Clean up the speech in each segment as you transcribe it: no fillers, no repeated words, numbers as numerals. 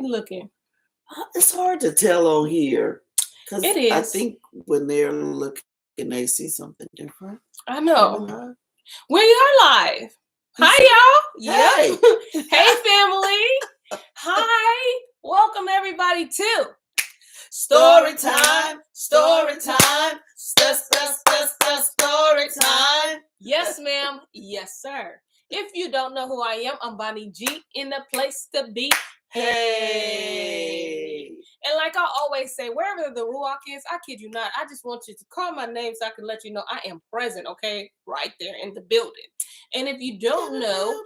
looking? It's hard to tell on here. Because It is. I think when they're looking, they see something different. I know. We are live. Hi, y'all. Hey. Yep. Hey, family. Hi. Welcome, everybody, to Story time. Story time. Story time. Yes, ma'am. Yes, sir. If you don't know who I am, I'm Bonnie G, in the place to be. Hey. And like I always say, wherever the Ruach is, I kid you not, I just want you to call my name so I can let you know I am present, okay? Right there in the building. And if you don't know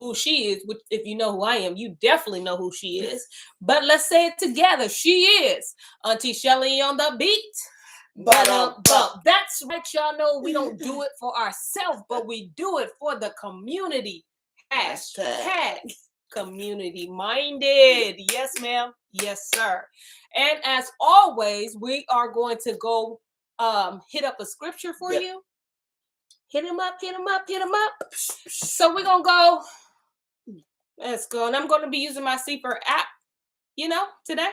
who she is, which if you know who I am, you definitely know who she is. But let's say it together. She is Auntie Shelly on the beat. But that's right, y'all know we don't do it for ourselves, but we do it for the community. Hashtag community minded. Yes, ma'am. Yes, sir. And as always, we are going to go hit up a scripture for you. Hit him up, hit him up, hit him up. So we're gonna go. Let's go. And I'm going to be using my Seeper app, today.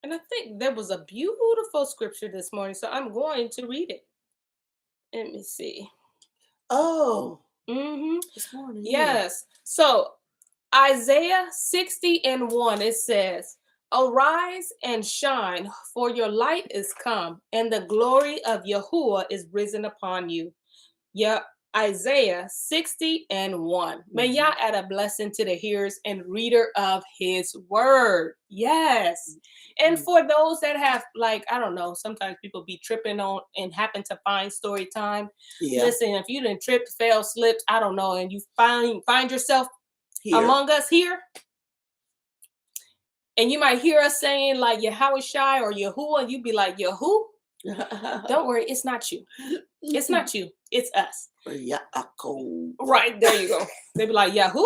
And I think there was a beautiful scripture this morning, so I'm going to read it. Let me see. Oh. This morning. Yes. So Isaiah 60:1, it says, "Arise and shine, for your light is come, and the glory of Yahuwah is risen upon you." Yeah. Isaiah 60:1. May y'all add a blessing to the hearers and reader of his word. Yes. And for those that have, I don't know, sometimes people be tripping on and happen to find story time. Yeah. Listen, if you done tripped, fell, slipped, I don't know, and you find yourself here among us here, and you might hear us saying Yahusha or Yahuwah, and you be like, Yahu? Don't worry, it's not you. It's not you. It's us. Right, there you go. They be like, Yahoo?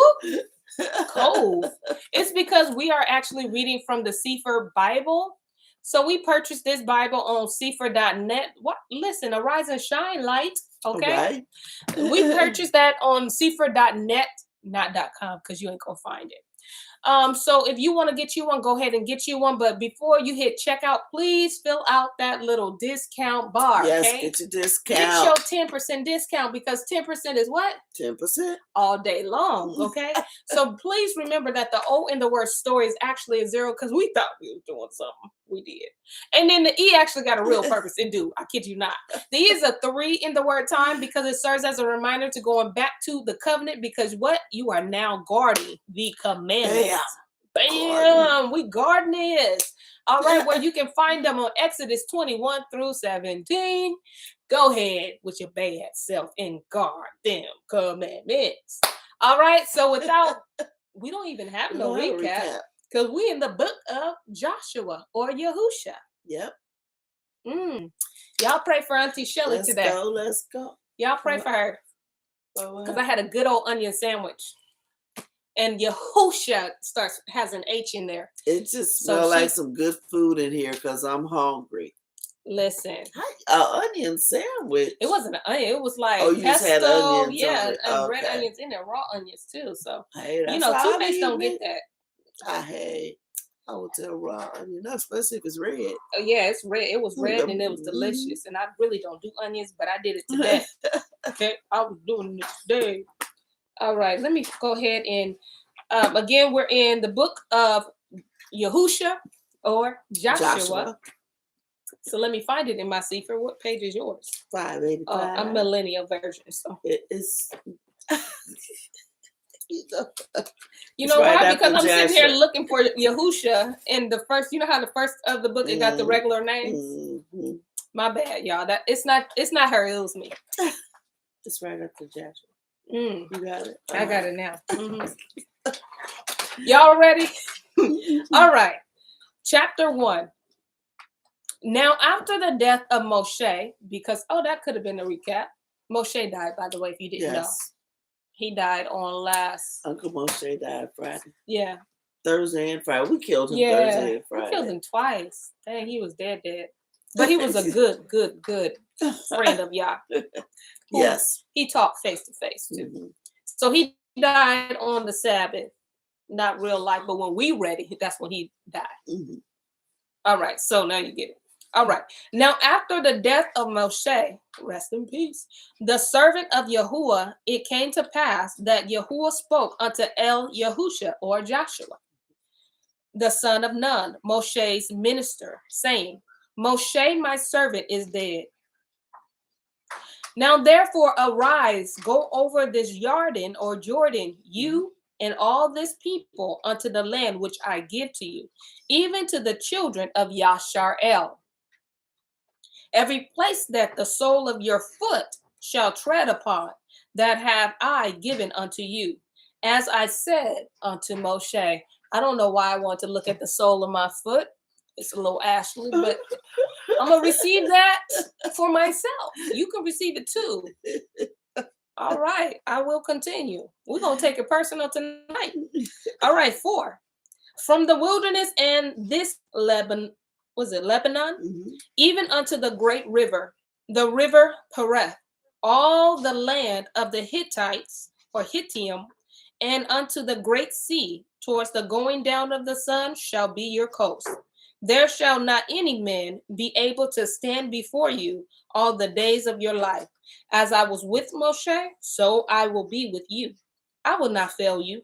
Cold. It's because we are actually reading from the Sefer Bible. So we purchased this Bible on Sefer.net. What? Listen, arise and shine, light. Okay? Right. We purchased that on Sefer.net, not .com, because you ain't going to find it. So if you want to get you one, go ahead and get you one. But before you hit checkout, please fill out that little discount bar. Yes, okay? Get your discount. Get your 10% discount, because 10% is what? 10%. All day long, okay? So please remember that the O in the word story is actually a 0, because we thought we were doing something. We did. And then the E actually got a real purpose. It do. I kid you not. The E is a 3 in the word time, because it serves as a reminder to going back to the covenant, because what? You are now guarding the commandments. Bam! We guarding this. All right, well, you can find them on Exodus 21-17. Go ahead with your bad self and guard them commandments. All right, so we don't even have no recap, because we in the book of Joshua or Yahusha. Yep. Y'all pray for Auntie Shelly today. Let's go. Y'all pray for her, because I had a good old onion sandwich. And Yahusha has an H in there. It just smells like some good food in here, because I'm hungry. Listen. Onion sandwich. It wasn't an onion. It was like you just had onions. Yeah, and red onions in there, raw onions too. So, two-face don't get that. I would tell raw onion, especially if it's red. Oh, yeah, it's red. It was red and it was delicious. And I really don't do onions, but I did it today. Okay, I was doing it today. All right, let me go ahead and, again, we're in the book of Yahusha or Joshua. So let me find it in my Sefer. What page is yours? 585. I'm millennial version, so. It is. You know why? Because I'm sitting here looking for Yahusha, and the first, you know how the first of the book, it got the regular names? My bad, y'all. It's not her, it was me. It's right after Joshua. You got it. I got it now. Y'all ready? All right. Chapter 1. Now, after the death of Moshe, because, that could have been a recap. Moshe died, by the way, if you didn't know. He died on Uncle Moshe died Friday. Yeah. Thursday and Friday. We killed him Thursday and Friday. We killed him twice. Dang, he was dead. But he was a good friend of Yah. Yes. He talked face to face too. So he died on the Sabbath. not real life, but when we read it, that's when he died. Mm-hmm. All right, so now you get it. All right. Now, after the death of Moshe, rest in peace, the servant of Yahuwah, it came to pass that Yahuwah spoke unto Yahusha, or Joshua, the son of Nun, Moshe's minister, saying, Moshe, my servant, is dead. Now, therefore, arise, go over this Jordan, or Jordan, you and all this people, unto the land which I give to you, even to the children of Yashar'el. Every place that the sole of your foot shall tread upon, that have I given unto you, as I said unto Moshe. I don't know why I want to look at the sole of my foot. It's a little Ashley, but I'm going to receive that for myself. You can receive it too. All right, I will continue. We're going to take it personal tonight. All right, 4. From the wilderness and this Lebanon, Mm-hmm. even unto the great river, the river Pereth, all the land of the Hittites, or Hittim, and unto the great sea, towards the going down of the sun, shall be your coast. There shall not any man be able to stand before you all the days of your life. As I was with Moshe, so I will be with you. I will not fail you,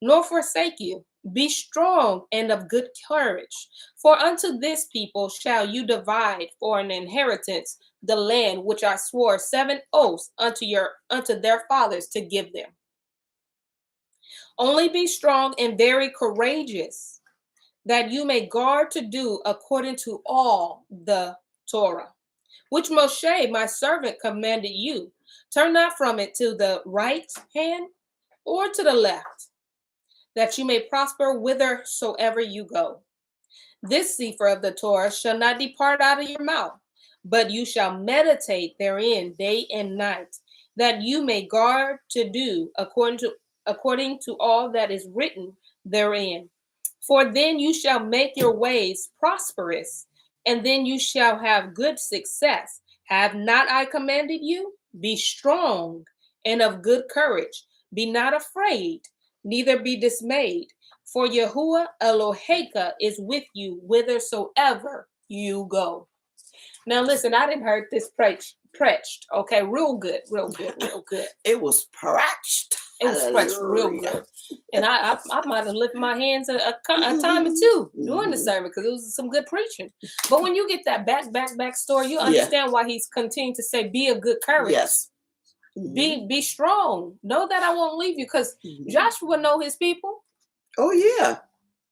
nor forsake you. Be strong and of good courage, for unto this people shall you divide for an inheritance the land which I swore 7 oaths unto their fathers to give them. Only be strong and very courageous, that you may guard to do according to all the Torah, which Moshe, my servant, commanded you. Turn not from it to the right hand or to the left, that you may prosper whithersoever you go. This sefer of the Torah shall not depart out of your mouth, but you shall meditate therein day and night, that you may guard to do according to all that is written therein. For then you shall make your ways prosperous, and then you shall have good success. Have not I commanded you? Be strong and of good courage. Be not afraid, neither be dismayed. For Yahuwah Eloheka is with you whithersoever you go. Now listen, I didn't heard this preached. Okay, real good. It was preached. It was preached real good. And I might have lifted my hands a time or two during the sermon, because it was some good preaching. But when you get that back story, you understand why he's continuing to say, be of good courage. Yes. Be strong. Know that I won't leave you, because Joshua know his people. Oh yeah.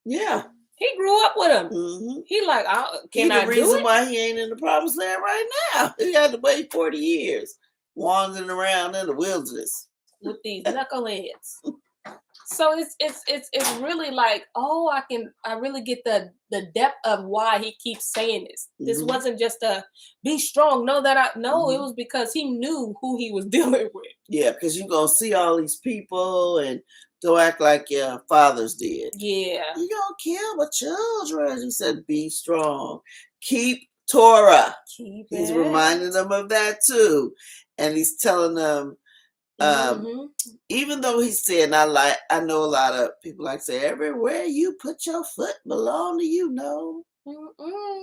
Yeah. He grew up with them. He like, can I do it? The reason why he ain't in the promised land right now. He had to wait 40 years wandering around in the wilderness with these knuckleheads. So it's really like, I really get the depth of why he keeps saying this. This wasn't just a be strong. Know that it was because he knew who he was dealing with. Yeah, because you're gonna see all these people and don't act like your fathers did. Yeah. You're gonna kill my children. He said, be strong. Keep Torah. He's reminding them of that too. And he's telling them, even though he said, I know a lot of people like say, everywhere you put your foot belong to you. No.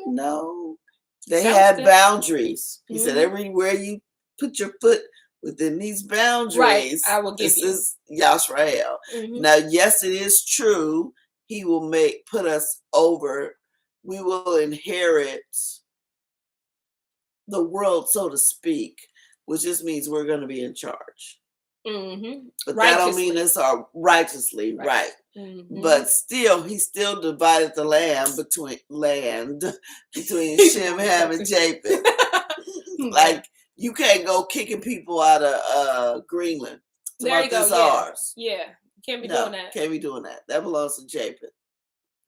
No. They had boundaries. He said, everywhere you put your foot within these boundaries, right, I will give this is Yashar'el. Now, yes, it is true. He will put us over. We will inherit the world, so to speak, which just means we're going to be in charge. But that don't mean it's righteously right. But still, he still divided the land between Shem, Ham, and Japheth. Like, you can't go kicking people out of Greenland. There you go. Ours. Yeah, can't be doing that. Can't be doing that. That belongs to Japheth.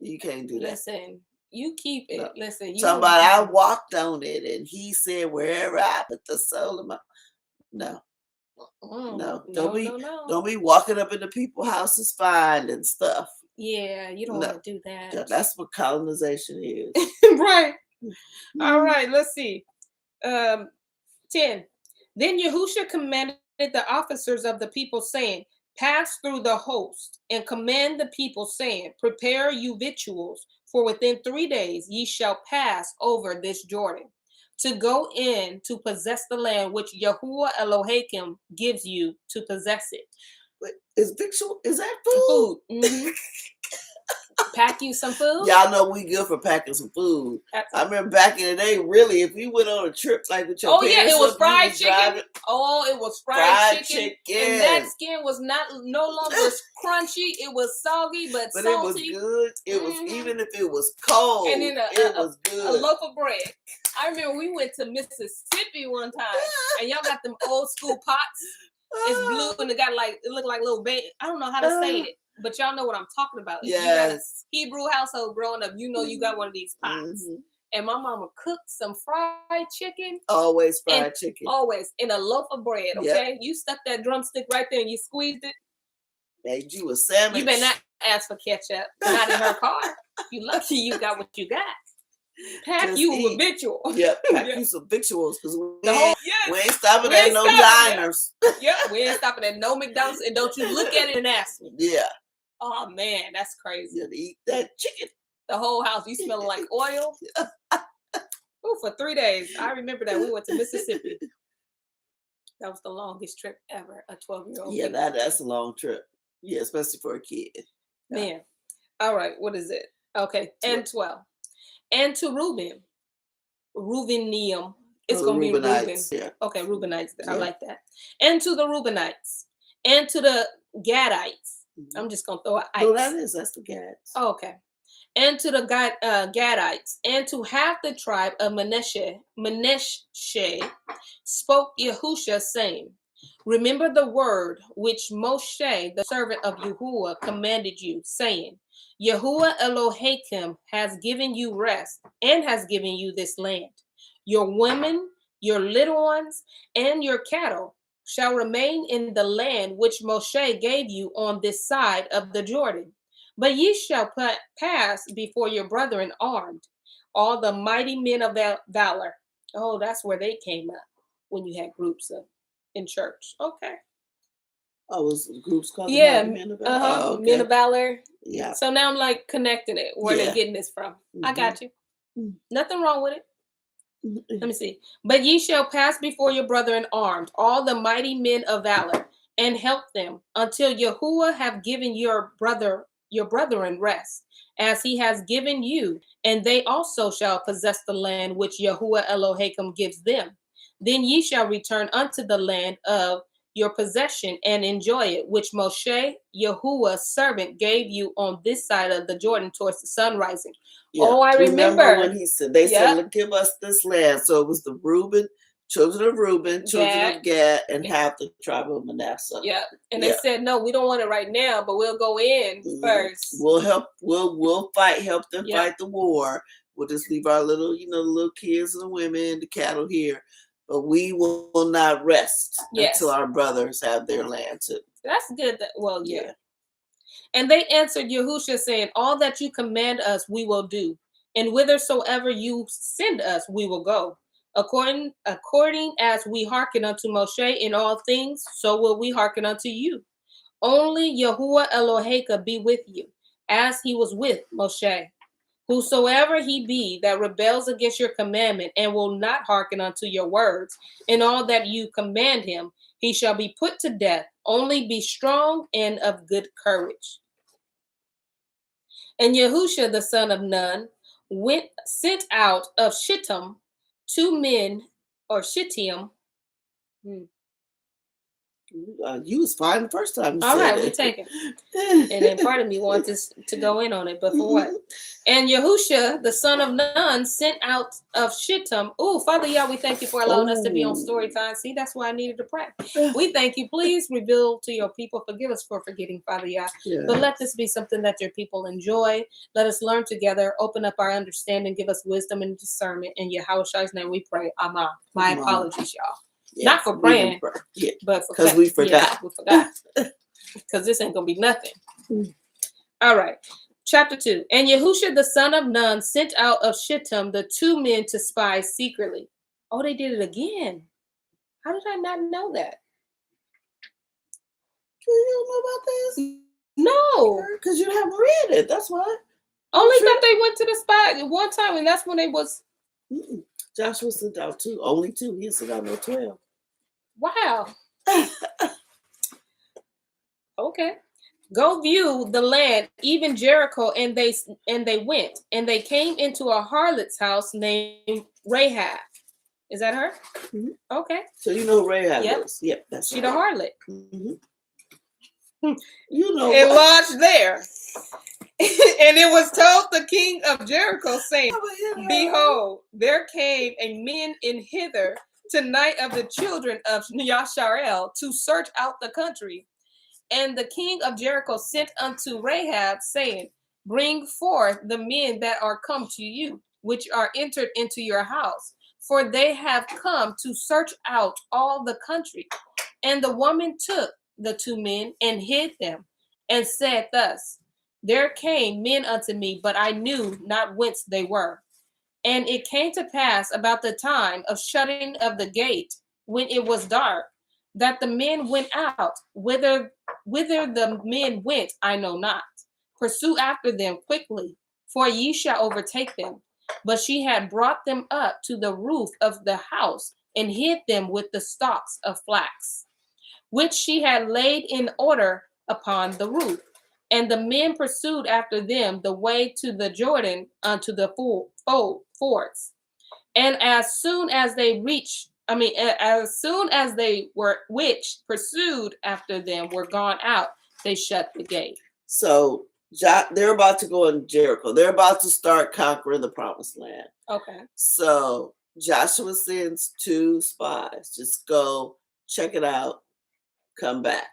You can't do that. Listen, you keep it. No. Listen, somebody I walked on it, and he said, "Wherever I put the soul of my." No. Don't be walking up into people's houses finding stuff. Yeah, you don't want to do that. That's what colonization is. Right. All right, let's see. 10. Then Yahusha commanded the officers of the people, saying, pass through the host and command the people, saying, prepare you victuals, for within 3 days ye shall pass over this Jordan, to go in to possess the land which Yahuwah Elohim gives you to possess it. But is that food? Mm-hmm. Pack you some food. Y'all know we good for packing some food. I remember back in the day, really, if we went on a trip like with your parents, it was fried chicken. It was fried chicken. And that skin was no longer crunchy. It was soggy, but salty. It was good. It was even if it was cold. And then it was good. A loaf of bread. I remember we went to Mississippi one time, and y'all got them old school pots. It's blue and it looked like little baby. I don't know how to say it. But y'all know what I'm talking about. Yes. You got a Hebrew household growing up, you know you got one of these pots. Mm-hmm. And my mama cooked some fried chicken. Always fried chicken. Always. In a loaf of bread, okay? Yep. You stuck that drumstick right there and you squeezed it. Made you a sandwich. You better not ask for ketchup. Not in her car. You lucky you got what you got. Pack just you a victual. Yep, pack you some victuals because we ain't stopping at no diners. Yep, we ain't stopping at no McDonald's. And don't you look at it and ask me. Yeah. Oh man, that's crazy. You eat that chicken. The whole house, you smell like oil. Ooh, for 3 days. I remember that we went to Mississippi. That was the longest trip ever. A 12-year-old. Yeah, that's a long trip. Yeah, especially for a kid. Man. All right, what is it? Okay, and 12. And to Reubenium. It's going to be Reuben. Yeah. Okay, Reubenites. I like that. And to the Reubenites. And to the Gadites. Mm-hmm. I'm just going to throw it. No, that's the Gads. Oh, okay. And to the Gadites. And to half the tribe of Manasseh spoke Yahusha, saying, remember the word which Moshe, the servant of Yahuwah, commanded you, saying, Yahuwah Elohim has given you rest and has given you this land. Your women, your little ones, and your cattle shall remain in the land which Moshe gave you on this side of the Jordan. But ye shall pass before your brethren armed, all the mighty men of valor. Oh, that's where they came up when you had groups in church. Okay. Oh, was groups called Men of Valor? Okay. Men of Valor. Yeah. So now I'm like connecting it, where they're getting this from. Mm-hmm. I got you. Mm-hmm. Nothing wrong with it. Mm-hmm. Let me see. But ye shall pass before your brethren armed, all the mighty men of valor, and help them until Yahuwah have given your brethren rest, as he has given you, and they also shall possess the land which Yahuwah Elohim gives them. Then ye shall return unto the land of your possession and enjoy it, which Moshe, Yahuwah's servant, gave you on this side of the Jordan towards the sun rising. Yeah. Oh, I remember when he said, they said, give us this land. So it was the children of Reuben, children of Gad, and half the tribe of Manasseh. Yeah. And they said, no, we don't want it right now, but we'll go in first. We'll help, we'll help them fight the war. We'll just leave our little kids and the women, the cattle here. But we will not rest until our brothers have their land too. That's good. Yeah. And they answered Yahusha, saying, all that you command us, we will do. And whithersoever you send us, we will go. According as we hearken unto Moshe in all things, so will we hearken unto you. Only Yahuwah Elohim be with you, as he was with Moshe. Whosoever he be that rebels against your commandment and will not hearken unto your words, in all that you command him, he shall be put to death. Only be strong and of good courage. And Yahusha, the son of Nun, sent out of Shittim 2 men, or Shittim. You was fine the first time. All right, we take it. And then part of me wants to go in on it, but for what? And Yahusha, the son of Nun, sent out of Shittim. Oh, Father Yah, we thank you for allowing us to be on story time. See, that's why I needed to pray. We thank you. Please reveal to your people. Forgive us for forgetting, Father Yah. Yes. But let this be something that your people enjoy. Let us learn together. Open up our understanding. Give us wisdom and discernment. In Yahusha's name we pray. Amen. My apologies, y'all. Yeah, not for praying, but because we forgot. Yeah, we forgot. Because this ain't going to be nothing. All right. Chapter 2. And Yahusha, the son of Nun, sent out of Shittim the 2 men to spy secretly. Oh, they did it again. How did I not know that? You don't know about this? No. Because you haven't read it. That's why. Only that they went to the spot one time, and that's when they was. Joshua sent out 2. Only 2. He sent out no 12. Wow. Okay. Go view the land, even Jericho, and they went, and they came into a harlot's house named Rahab. Is that her? Mm-hmm. Okay. So you know who Rahab is? Yep, that's she the harlot. Mm-hmm. You know, and lodged there. And it was told the king of Jericho, saying, "Behold, there came a men in hither tonight of the children of Yahusha to search out the country. And the king of Jericho sent unto Rahab, saying, Bring forth the men that are come to you, which are entered into your house, for they have come to search out all the country. And the woman took the 2 men and hid them, and said thus, There came men unto me, but I knew not whence they were. And it came to pass about the time of shutting of the gate, when it was dark, that the men went out. Whither the men went, I know not. Pursue after them quickly, for ye shall overtake them. But she had brought them up to the roof of the house, and hid them with the stalks of flax, which she had laid in order upon the roof. And the men pursued after them the way to the Jordan unto the fords. And as soon as they were which pursued after them were gone out, they shut the gate. So they're about to go in Jericho. They're about to start conquering the promised land. Okay. So Joshua sends 2 spies. Just go check it out. Come back.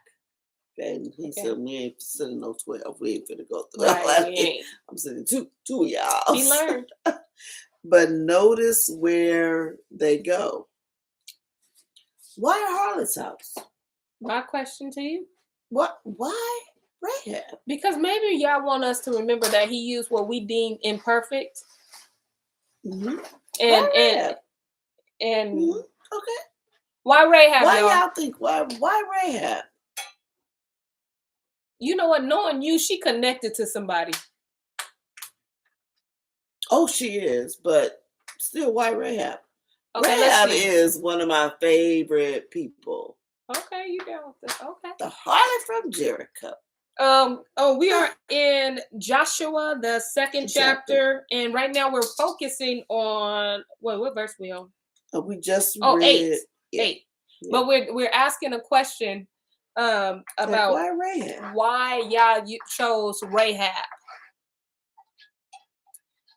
And he said, we ain't sending no 12. We ain't finna go through that. I'm sending two of y'all. He learned. But notice where they go. Why a harlot's house? My question to you. What? Why Rahab? Because maybe y'all want us to remember that he used what we deem imperfect. Mm-hmm. And mm-hmm. Okay. Why Rahab? Why y'all think why Rahab? You know what? Knowing you, she connected to somebody. Oh, she is, but still, why Rahab? Okay, Rahab is one of my favorite people. Okay, you down with this? Okay. The harlot from Jericho. We are in Joshua, the 2nd chapter, and right now we're focusing on what verse we on? We just read 8. Yeah. But we're asking a question about why Rahab? Why y'all chose Rahab?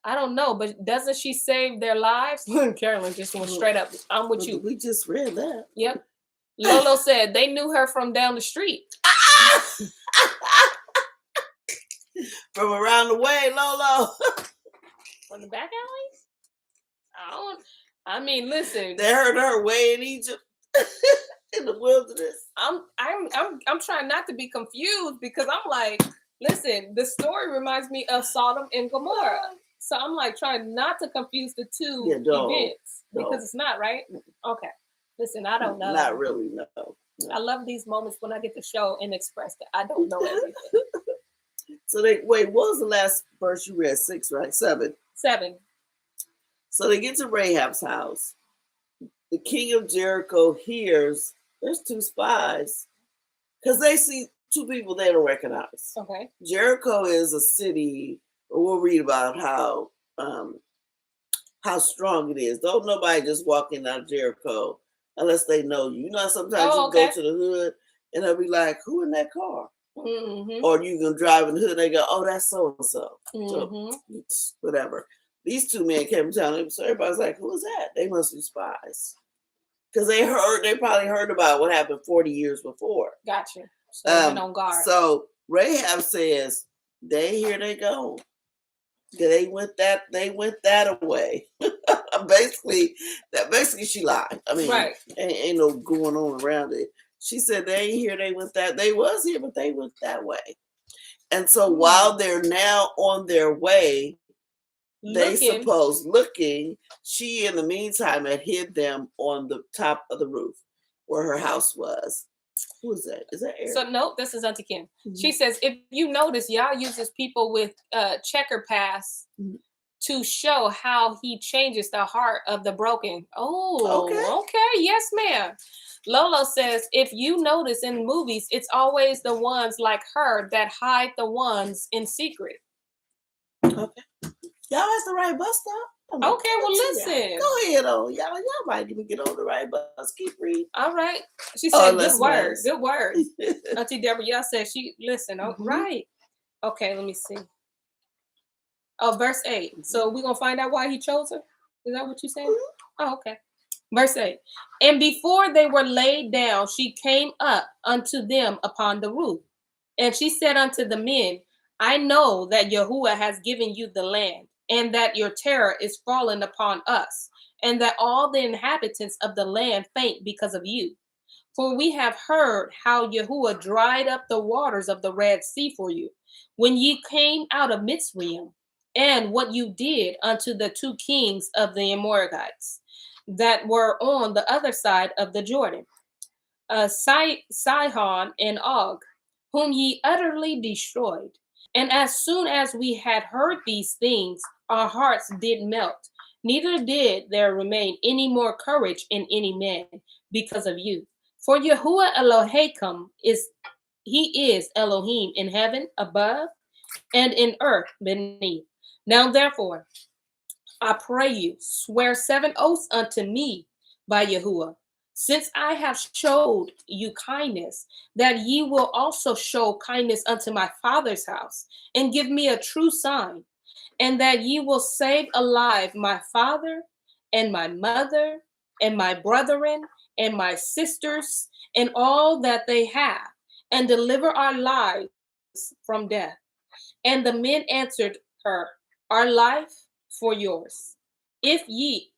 I don't know, but doesn't she save their lives? Carolyn just went straight up. I'm with you. We just read that. Yep. Lolo said they knew her from down the street. From around the way, Lolo. From the back alleys? I mean, listen. They heard her way in Egypt. In the wilderness. I'm trying not to be confused because I'm like, listen, the story reminds me of Sodom and Gomorrah. So I'm like trying not to confuse the 2 events because it's not, right? Okay. Listen, I don't know. Not really, no. I love these moments when I get to show and express that I don't know everything. So what was the last verse you read? 6, right? 7. 7. So they get to Rahab's house. The king of Jericho hears there's 2 spies because they see 2 people they don't recognize. Okay. Jericho is a city. We'll read about how strong it is. Don't nobody just walk in out of Jericho unless they know you. You know, sometimes you go to the hood and they'll be like, "Who in that car?" Mm-hmm. Or you can drive in the hood and they go, "Oh, that's so and so." So whatever. These 2 men came to town, so everybody's like, "Who is that?" They must be spies. Because they probably heard about what happened 40 years before. Gotcha. So they went on guard. So Rahab says, here they go. They went that away. basically she lied. I mean, right. Ain't no going on around it. She said they ain't here, they went that. They was here, but they went that way. And so while they're now on their way, looking, she in the meantime had hid them on the top of the roof where her house was. Who is that? Is that Eric? So no, this is Auntie Kim. She says, if you notice, Yah uses people with checker pass to show how he changes the heart of the broken. Oh, okay. Yes, ma'am. Lolo says, if you notice in movies, it's always the ones like her that hide the ones in secret. Okay. Y'all at the right bus stop. Okay, well, listen. Go ahead on. Y'all might even get on the right bus. Keep reading. All right. She said, good word. Nice. Good word. Auntie Deborah, y'all said listen. Oh, right. Okay, let me see. Oh, verse 8. So we're going to find out why he chose her? Is that what you said? Oh, okay. Verse 8. And before they were laid down, she came up unto them upon the roof. And she said unto the men, I know that Yahuwah has given you the land, and that your terror is fallen upon us, and that all the inhabitants of the land faint because of you. For we have heard how Yahuwah dried up the waters of the Red Sea for you, when ye came out of Mitzrayim, and what you did unto the 2 kings of the Amorites that were on the other side of the Jordan, Sihon and Og, whom ye utterly destroyed. And as soon as we had heard these things, our hearts did melt. Neither did there remain any more courage in any man because of you. For Yahuwah Elohim he is Elohim in heaven above and in earth beneath. Now therefore, I pray you, swear 7 oaths unto me by Yahuwah, since I have showed you kindness, that ye will also show kindness unto my father's house, and give me a true sign, and that ye will save alive my father, and my mother, and my brethren, and my sisters, and all that they have, and deliver our lives from death. And the men answered her, our life for yours. If ye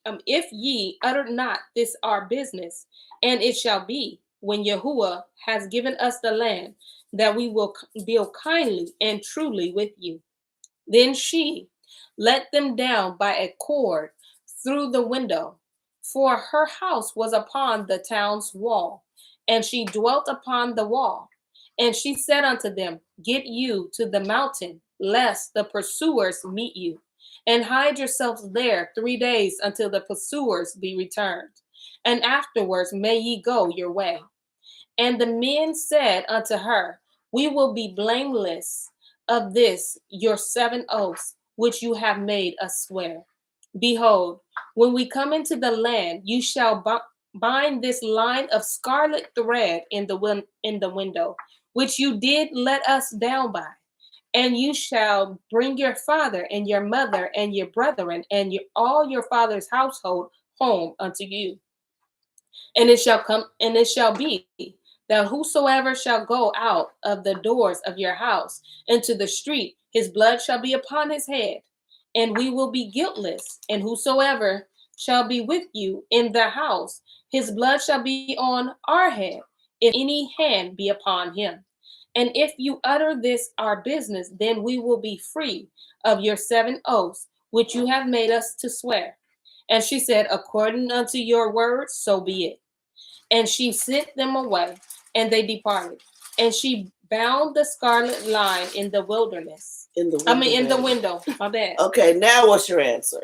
utter not this our business, and it shall be, when Yahuwah has given us the land, that we will deal kindly and truly with you. Then she let them down by a cord through the window, for her house was upon the town's wall, and she dwelt upon the wall. And she said unto them, get you to the mountain, lest the pursuers meet you, and hide yourselves there 3 days until the pursuers be returned. And afterwards may ye go your way. And the men said unto her, we will be blameless of this your 7 oaths, which you have made us swear. Behold, when we come into the land, you shall bind this line of scarlet thread in the window, which you did let us down by. And you shall bring your father and your mother and your brethren and all your father's household home unto you. And it shall be that whosoever shall go out of the doors of your house into the street, his blood shall be upon his head, and we will be guiltless. And whosoever shall be with you in the house, his blood shall be on our head, if any hand be upon him. And if you utter this our business, then we will be free of your 7 oaths, which you have made us to swear. And she said, according unto your words, so be it. And she sent them away, and they departed. And she bound the scarlet line in the wilderness. In the window. My bad. Okay, now what's your answer?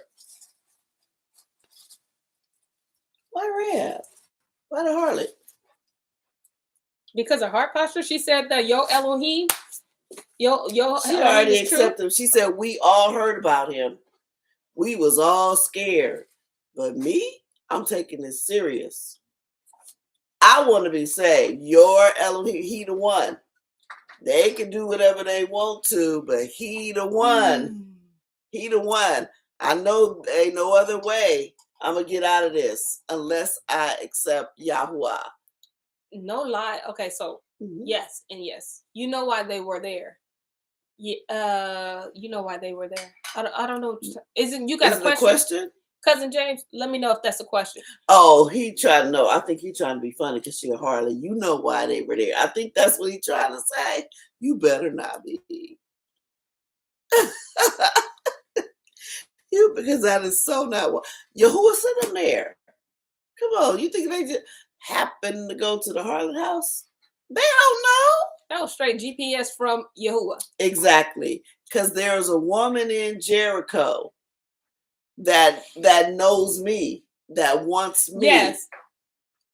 Why red? Why the harlot? Because of heart posture, she said that yo Elohim, yo. She already accepted him. She said we all heard about him. We was all scared, but me, I'm taking this serious. I want to be saved. Your Elohim, he the one. They can do whatever they want to, but he the one. He the one. I know there ain't no other way I'm gonna get out of this unless I accept Yahuwah. No lie. Okay, so yes and yes. You know why they were there. Yeah, you know why they were there. I don't know. Isn't you got a question? Cousin James, let me know if that's a question. Oh, he trying to know. I think he trying to be funny because she a Harley. You know why they were there. I think that's what he trying to say. You better not be. Because that is so not what Yahuwah sent them there. Come on, you think they just happened to go to the harlot house? They don't know. That was straight GPS from Yahuwah. Exactly. Because there's a woman in Jericho that knows me, that wants me, yes,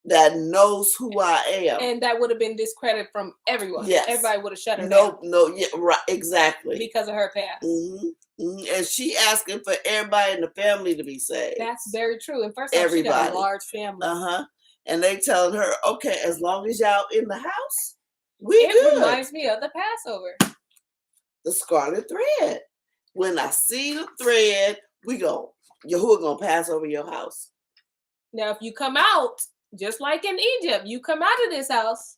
that knows who I am. And that would have been discredited from everyone. Yes. Everybody would have shut her down. down. No, yeah, right, exactly. Because of her past. And she asking for everybody in the family to be saved. That's very true. And first off, she got a large family. And they telling her, okay, as long as y'all in the house, it good. Reminds me of the Passover. The scarlet thread. When I see the thread, Yahuwah gonna pass over your house. Now, if you come out, just like in Egypt, you come out of this house.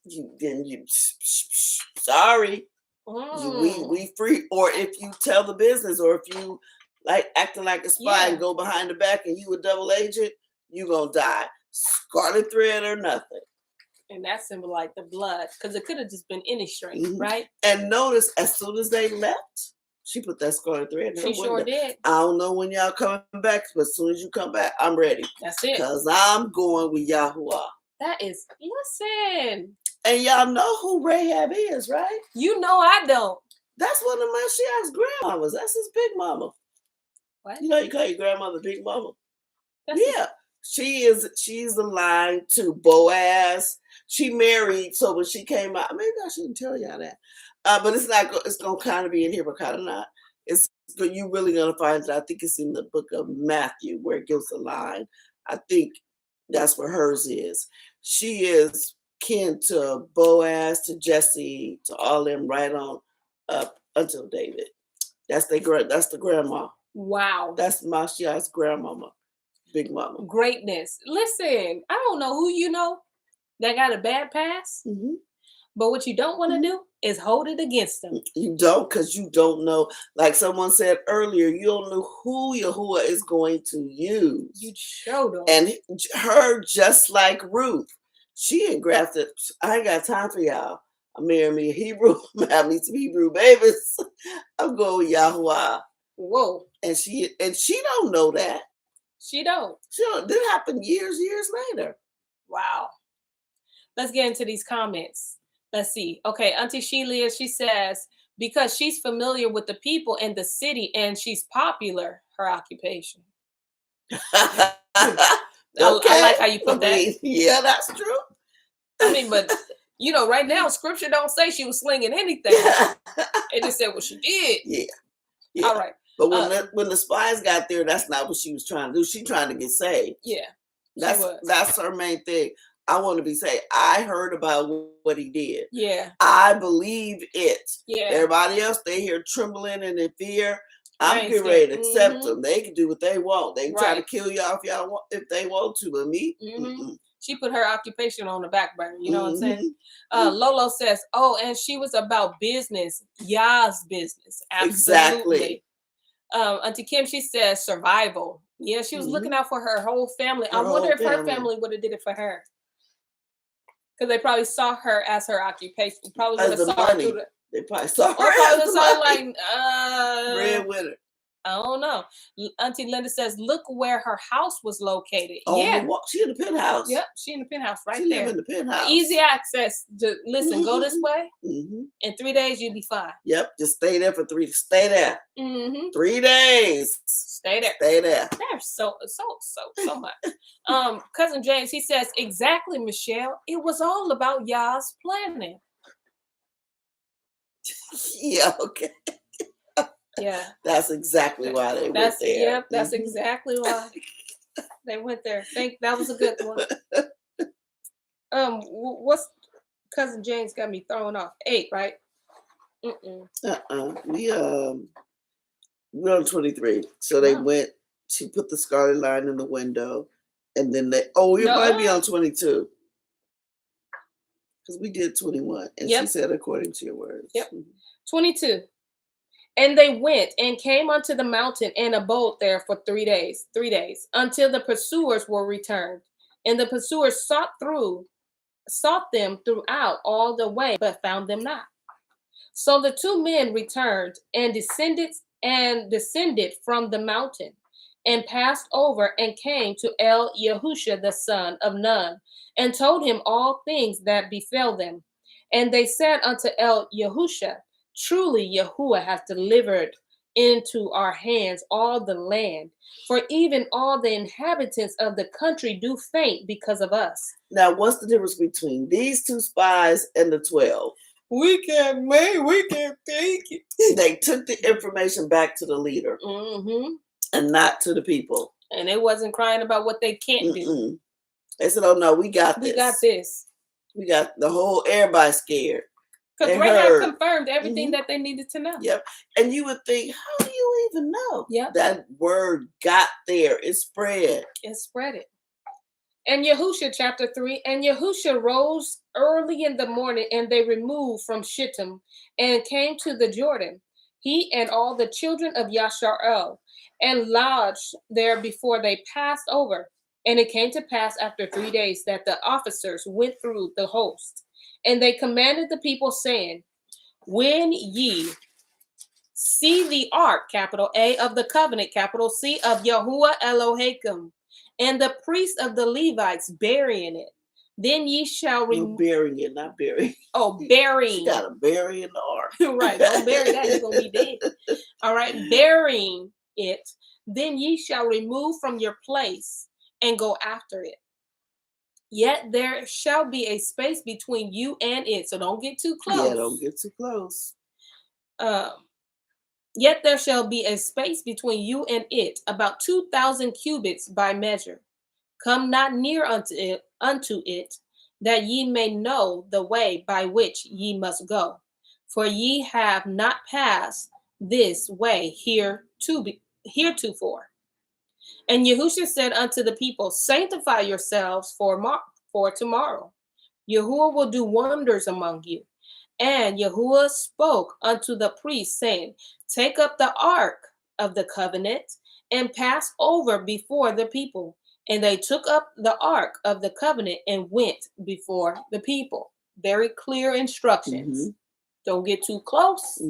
Sorry. We free. Or if you tell the business, or if you like acting like a spy and go behind the back and you a double agent, you gonna die. Scarlet thread or nothing. And that symbolized the blood, because it could have just been any string, right? And notice, as soon as they left, she put that scarlet thread in her window. She sure did. I don't know when y'all coming back, but as soon as you come back, I'm ready. That's it. Because I'm going with Yahuwah. That is, listen. And y'all know who Rahab is, right? You know I don't. That's one of Mashiach's grandmamas. That's his big mama. What? You know you call your grandmother Big Mama? She's the line to Boaz. She married, so when she came out, maybe I shouldn't tell y'all that. But it's gonna kind of be in here, but kind of not. You're really gonna find it. I think it's in the book of Matthew where it gives a line. I think that's where hers is. She is kin to Boaz, to Jesse, to all them right on up until David. That's the grandma. Wow. That's Mashiach's grandmama. Big mama. Greatness. Listen, I don't know who you know that got a bad pass, but what you don't want to do is hold it against them. You don't, because you don't know. Like someone said earlier, you don't know who Yahuwah is going to use. You showed them. And her, just like Ruth, she engrafted. I ain't got time for y'all. I'm marrying me a Hebrew. I'm having some Hebrew babies. I'm going with Yahuwah. Whoa. And she don't know that. She don't. This happened years later. Wow. Let's get into these comments. Let's see. Okay, Auntie Sheila, she says, because she's familiar with the people in the city and she's popular, her occupation. I like how you put that. Yeah, that's true. I mean, but right now, scripture don't say she was slinging anything. It just said what she did. Yeah. All right. But when the spies got there, that's not what she was trying to do. She trying to get saved. Yeah. That's her main thing. I want to be saved. I heard about what he did. Yeah. I believe it. Yeah. Everybody else, they here trembling and in fear. I'm getting ready to accept them. They can do what they want. They can try to kill y'all if they want to, but me. She put her occupation on the back burner. You know what I'm saying? Lolo says, "Oh, and she was about business, Yah's business." Absolutely. Exactly. Auntie Kim, she says survival. Yeah, she was looking out for her whole family. I wonder if her family would have did it for her, because they probably saw her as her occupation. Probably would have saw her through the. They probably saw her as like breadwinner. I don't know. Auntie Linda says, look where her house was located. She in the penthouse. Yep, she in the penthouse right there. She live in the penthouse. Easy access to go this way. In 3 days, you'll be fine. Yep, just stay there for 3. Stay there. 3 days. Stay there. Stay there. There's so much. Cousin James, he says, exactly, Michelle. It was all about Yah's planning. Yeah, okay. Yeah, that's exactly why they went there. Yep, that's exactly why they went there. That was a good one. What's Cousin James got me throwing off? 8, right? We're on 23. So they went. She put the scarlet line in the window, and then we might be on 22 because we did 21, and she said according to your words. Yep, 22. And they went and came unto the mountain and abode there for 3 days, until the pursuers were returned. And the pursuers sought them throughout all the way, but found them not. So the 2 men returned and descended from the mountain, and passed over and came to Yahusha the son of Nun, and told him all things that befell them. And they said unto Yahusha, truly Yahuwah hath delivered into our hands all the land, for even all the inhabitants of the country do faint because of us. Now, what's the difference between these 2 spies and the 12? We can't take it. They took the information back to the leader and not to the people. And they wasn't crying about what they can't do. They said, oh no, we got this. We got this. We got the whole, everybody scared. Because Rahab confirmed everything that they needed to know. Yep. And you would think, how do you even know? Yep. That word got there. It spread. It spread it. And Yahusha, chapter 3, and Yahusha rose early in the morning, and they removed from Shittim and came to the Jordan, he and all the children of Yasharel, and lodged there before they passed over. And it came to pass after 3 days that the officers went through the host, and they commanded the people, saying, when ye see the ark, capital A, of the covenant, capital C, of Yahuwah Elohim, and the priests of the Levites burying it, then ye shall burying it, not burying. Oh, burying. You gotta bury in the ark. Right, don't bury that, you're gonna be dead. All right, burying it, then ye shall remove from your place and go after it. Yet there shall be a space between you and it, so don't get too close. Yeah, don't get too close. Yet there shall be a space between you and it, about 2,000 cubits by measure. Come not near unto it, that ye may know the way by which ye must go. For ye have not passed this way heretofore. And Yahusha said unto the people, sanctify yourselves for tomorrow. Yahuwah will do wonders among you. And Yahuwah spoke unto the priests, saying, take up the ark of the covenant and pass over before the people. And they took up the ark of the covenant and went before the people. Very clear instructions. Don't get too close.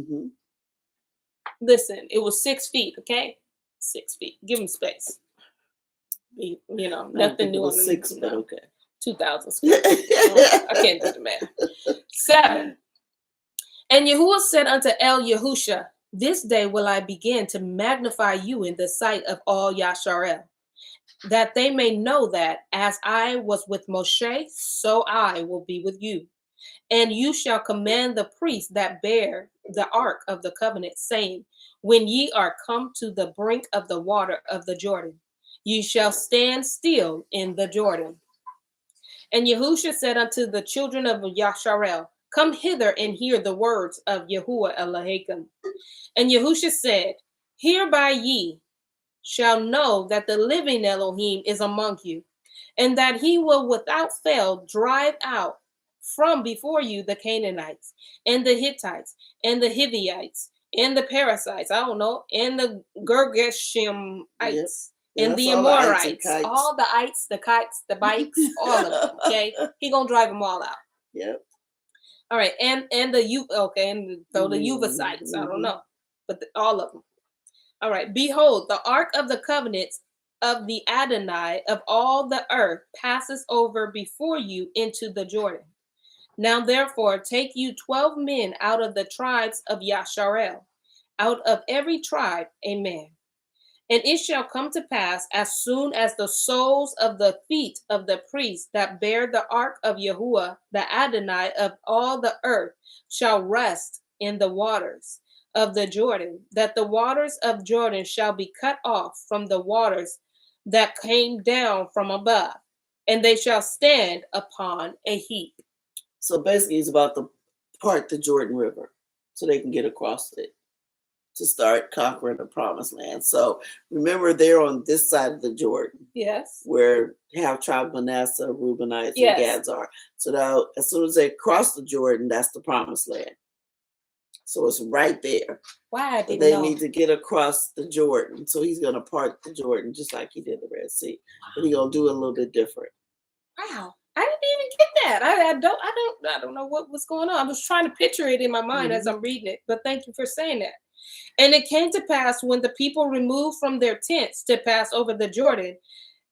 Listen, it was 6 feet, okay? 6 feet. Give them space. You know, nothing new on the 6, but okay. 2,000 square feet. I can't do the math. 7. And Yahuwah said unto Yahusha, this day will I begin to magnify you in the sight of all Yasharel, that they may know that as I was with Moshe, so I will be with you. And you shall command the priests that bear the ark of the covenant, saying, when ye are come to the brink of the water of the Jordan, ye shall stand still in the Jordan. And Yahusha said unto the children of Yasharel, come hither and hear the words of Yahuwah Elohim. And Yahusha said, hereby ye shall know that the living Elohim is among you, and that he will without fail drive out from before you the Canaanites, and the Hittites, and the Hivites, and the Perizzites, and the Girgashimites, and the Amorites, all the ites, the kites, the bikes, all of them, okay? He gonna drive them all out. Yep. All right, and the Uvacites, I don't know, but all of them. All right, behold, the ark of the covenants of the Adonai of all the earth passes over before you into the Jordan. Now therefore take you 12 men out of the tribes of Yasharel, out of every tribe a man. And it shall come to pass, as soon as the soles of the feet of the priests that bear the ark of Yahuwah, the Adonai of all the earth, shall rest in the waters of the Jordan, that the waters of Jordan shall be cut off from the waters that came down from above, and they shall stand upon a heap. So basically it's about to part the Jordan River so they can get across it to start conquering the promised land. So remember, they're on this side of the Jordan. Yes. Where half tribe Manasseh, Reubenites, and Gads are. So now as soon as they cross the Jordan, that's the promised land. So it's right there. Why? But they need to get across the Jordan. So he's going to part the Jordan just like he did the Red Sea. But he's going to do it a little bit different. Wow. I didn't even get that. I don't know what was going on. I was trying to picture it in my mind as I'm reading it. But thank you for saying that. And it came to pass when the people removed from their tents to pass over the Jordan.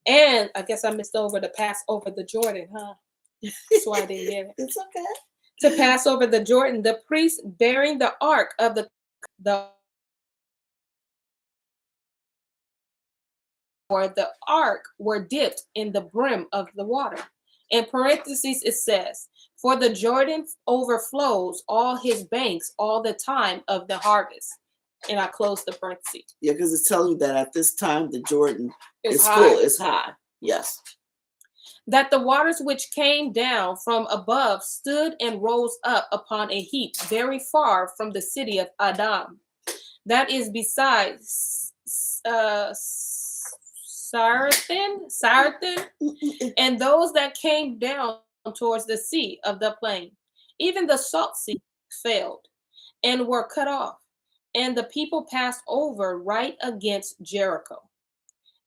And I guess I missed over to pass over the Jordan, huh? That's why I didn't get it. It's okay. to pass over the Jordan, the priests bearing the ark of the or the ark were dipped in the brim of the water. In parentheses, it says, for the Jordan overflows all his banks all the time of the harvest. And I close the parentheses. Yeah, because it's telling you that at this time the Jordan is high. full, it's high. Yes. That the waters which came down from above stood and rose up upon a heap very far from the city of Adam. That is beside St0ryTim3, and those that came down towards the sea of the plain. Even the salt sea failed and were cut off, and the people passed over right against Jericho.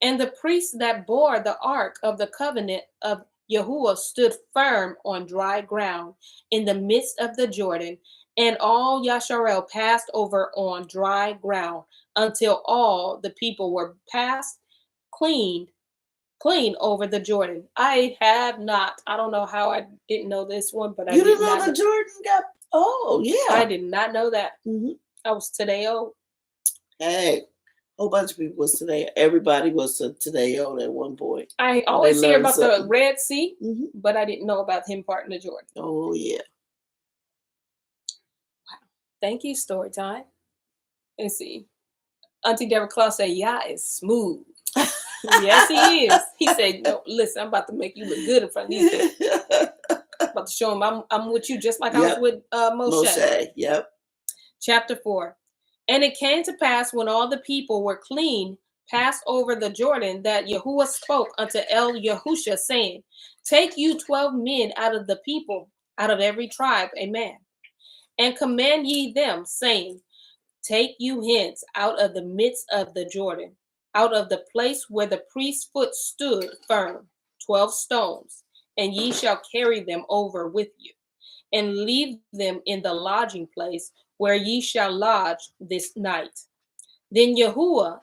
And the priests that bore the ark of the covenant of Yahuwah stood firm on dry ground in the midst of the Jordan, and all Yasharel passed over on dry ground until all the people were passed clean over the Jordan. I don't know how I didn't know this one, but you didn't know the Jordan got, oh, yeah. I did not know that. Mm-hmm. I was today old. Hey. A whole bunch of people was today. Everybody was today old at one point. I always hear about the Red Sea, but I didn't know about him parting the Jordan. Oh, yeah. Wow. Thank you, story time. Let's see. Auntie Deborah Claus said, yeah, it's smooth. Yes, he is. He said, no, listen, I'm about to make you look good in front of these people. I'm about to show him I'm with you just like I was with Moshe. Yep. Chapter 4. And it came to pass when all the people were clean, passed over the Jordan, that Yahuwah spoke unto Yahusha, saying, take you 12 men out of the people, out of every tribe, a man, and command ye them, saying, take you hence out of the midst of the Jordan, out of the place where the priest's foot stood firm, 12 stones, and ye shall carry them over with you, and leave them in the lodging place where ye shall lodge this night. Then Yahusha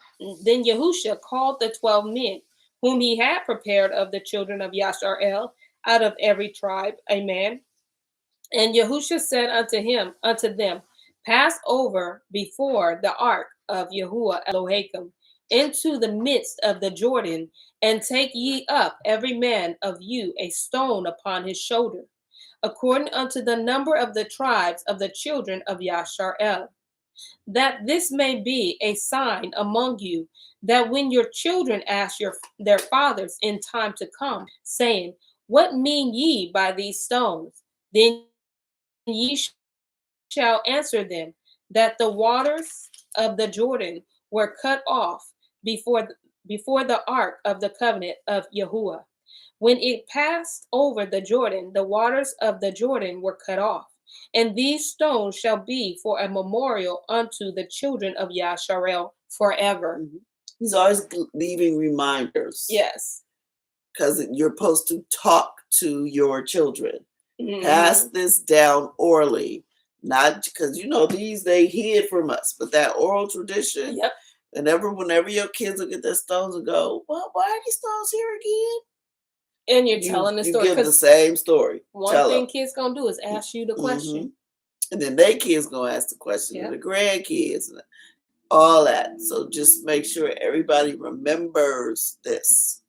called the 12 men, whom he had prepared of the children of Yasharel, out of every tribe, a man. And Yahusha said unto them, pass over before the ark of Yahuwah Elohim into the midst of the Jordan, and take ye up every man of you a stone upon his shoulder, according unto the number of the tribes of the children of Yasharel, that this may be a sign among you, that when your children ask their fathers in time to come, saying, what mean ye by these stones? Then ye shall answer them, that the waters of the Jordan were cut off before the ark of the covenant of Yahuwah. When it passed over the Jordan, the waters of the Jordan were cut off. And these stones shall be for a memorial unto the children of Yasharel forever. He's always leaving reminders. Yes. Because you're supposed to talk to your children. Pass this down orally. Not because, they hid from us, but that oral tradition. Yep. Whenever your kids look at their stones and go, well, why are these stones here again? And you're telling the story. You give the same story. One thing kids gonna do is ask you the question. And then their kids gonna ask the question, and the grandkids, and all that. So just make sure everybody remembers this.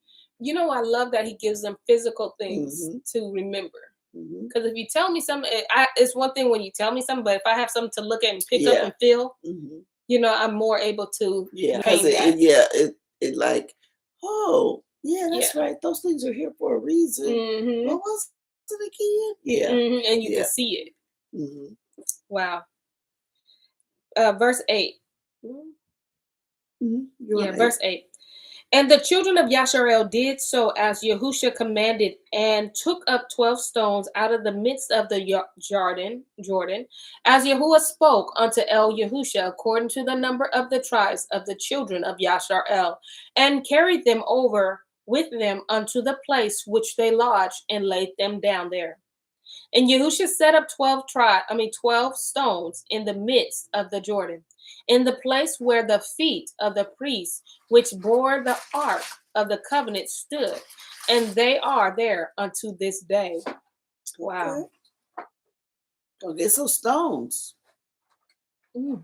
I love that he gives them physical things to remember. Because if you tell me something, it's one thing when you tell me something, but if I have something to look at and pick up and feel, I'm more able to. It like, oh. Yeah, that's right. Those things are here for a reason. What was it again? Yeah. And you can see it. Wow. Verse 8. Verse 8. And the children of Yasharel did so as Yahusha commanded, and took up 12 stones out of the midst of the Jordan, as Yahuwah spoke unto Yahusha, according to the number of the tribes of the children of Yasharel, and carried them over with them unto the place which they lodged, and laid them down there. And Yahusha set up 12 stones in the midst of the Jordan, in the place where the feet of the priests which bore the ark of the covenant stood, and they are there unto this day. Wow. Go get some stones. Mm.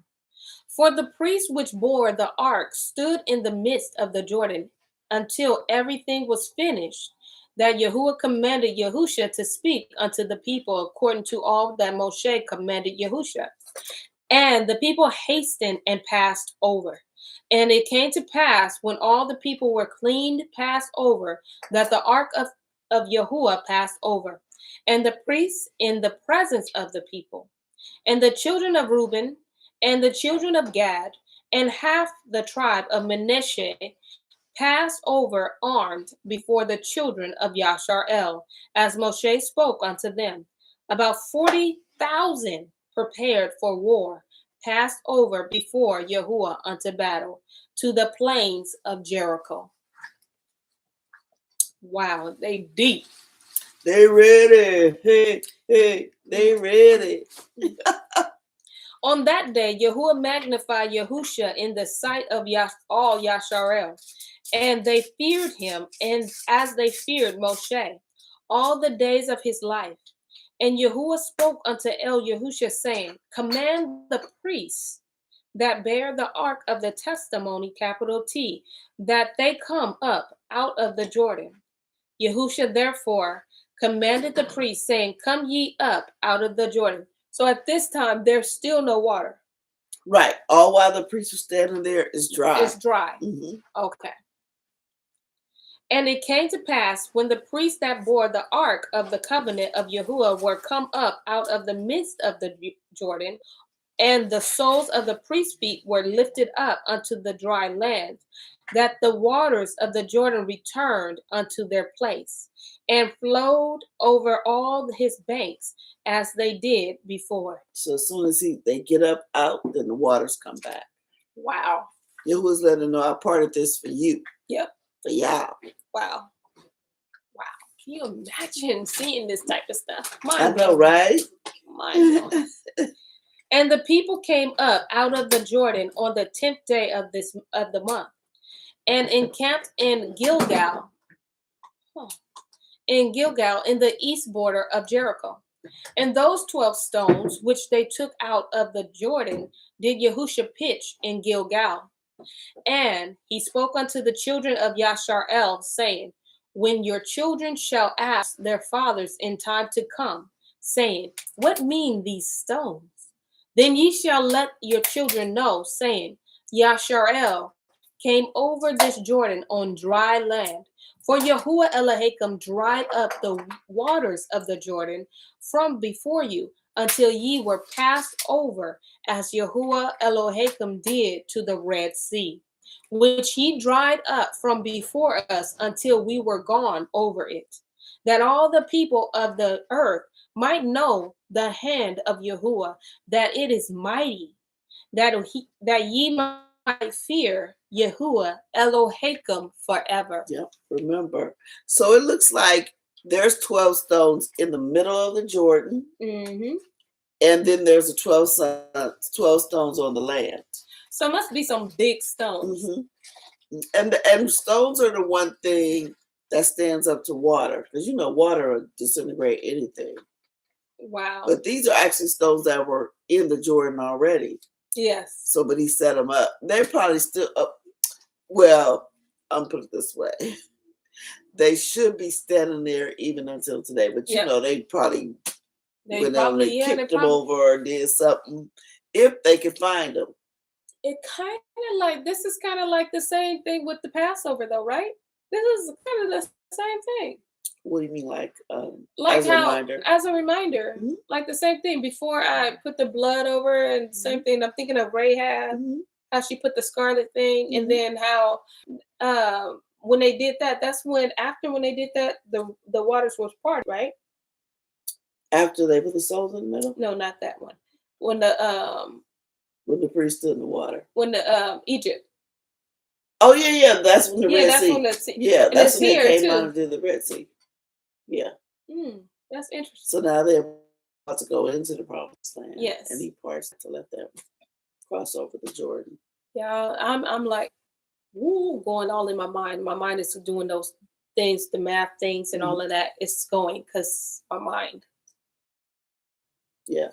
For the priest which bore the ark stood in the midst of the Jordan until everything was finished, that Yahuwah commanded Yahusha to speak unto the people according to all that Moshe commanded Yahusha. And the people hastened and passed over. And it came to pass, when all the people were cleaned, passed over, that the ark of Yahuwah passed over, and the priests in the presence of the people. And the children of Reuben, and the children of Gad, and half the tribe of Manasseh passed over armed before the children of Yashar'el, as Moshe spoke unto them. About 40,000 prepared for war passed over before Yahuwah unto battle to the plains of Jericho. Wow, they deep. They ready. Hey, they ready. On that day, Yahuwah magnified Yahusha in the sight of all Yashar'el, and they feared him, and as they feared Moshe, all the days of his life. And Yahuwah spoke unto Yahusha, saying, command the priests that bear the ark of the testimony, capital T, that they come up out of the Jordan. Yahusha therefore commanded the priests, saying, come ye up out of the Jordan. So at this time, there's still no water. Right. All while the priest was standing there, is dry. It's dry. Mm-hmm. Okay. And it came to pass, when the priests that bore the ark of the covenant of Yahuwah were come up out of the midst of the Jordan, and the soles of the priest's feet were lifted up unto the dry land, that the waters of the Jordan returned unto their place, and flowed over all his banks as they did before. So as soon as they get up out, then the waters come back. Wow. Yahuwah's letting them know, I parted this for you. Yep. For y'all. Wow. Wow. Can you imagine seeing this type of stuff? I know, right? Mind blowing. And the people came up out of the Jordan on the 10th day of the month, and encamped in Gilgal, in the east border of Jericho. And those 12 stones which they took out of the Jordan did Yahusha pitch in Gilgal. And he spoke unto the children of Yashar'el, saying, when your children shall ask their fathers in time to come, saying, what mean these stones? Then ye shall let your children know, saying, Yashar'el came over this Jordan on dry land. For Yahuwah Elohim dried up the waters of the Jordan from before you, until ye were passed over, as Yahuwah Elohim did to the Red Sea, which he dried up from before us until we were gone over it, that all the people of the earth might know the hand of Yahuwah, that it is mighty, that ye might fear Yahuwah Elohim forever. Yep, remember. So it looks like there's 12 stones in the middle of the Jordan, Mm-hmm. and then there's 12 stones on the land. So it must be some big stones. Mm-hmm. And stones are the one thing that stands up to water, because you know water will disintegrate anything. Wow. But these are actually stones that were in the Jordan already. Yes. So, but he set them up. They're probably still up. Well, I'm put it this way. They should be standing there even until today. But you know, they probably went down and kicked them over or did something if they could find them. It kind of like, this is kind of like the same thing with the Passover though, right? This is kind of the same thing. What do you mean, like as a reminder? As a reminder, mm-hmm. Like the same thing. Before I put the blood over, and same thing. I'm thinking of Rahab, how she put the scarlet thing, and then how when they did that, that's when when they did that, the waters was parted, right? After they put the souls in the middle? No, not that one. When the priest stood in the water. When the Egypt. Oh yeah, that's when the Red that's Sea. When the yeah, that's when they came out and did the Red Sea. Yeah. That's interesting. So now they're about to go into the promised land. Yes. And he parts to let them cross over the Jordan. Yeah, I'm like, woo, going all in my mind. My mind is doing those things, the math things and all of that. It's going because my mind. Yeah.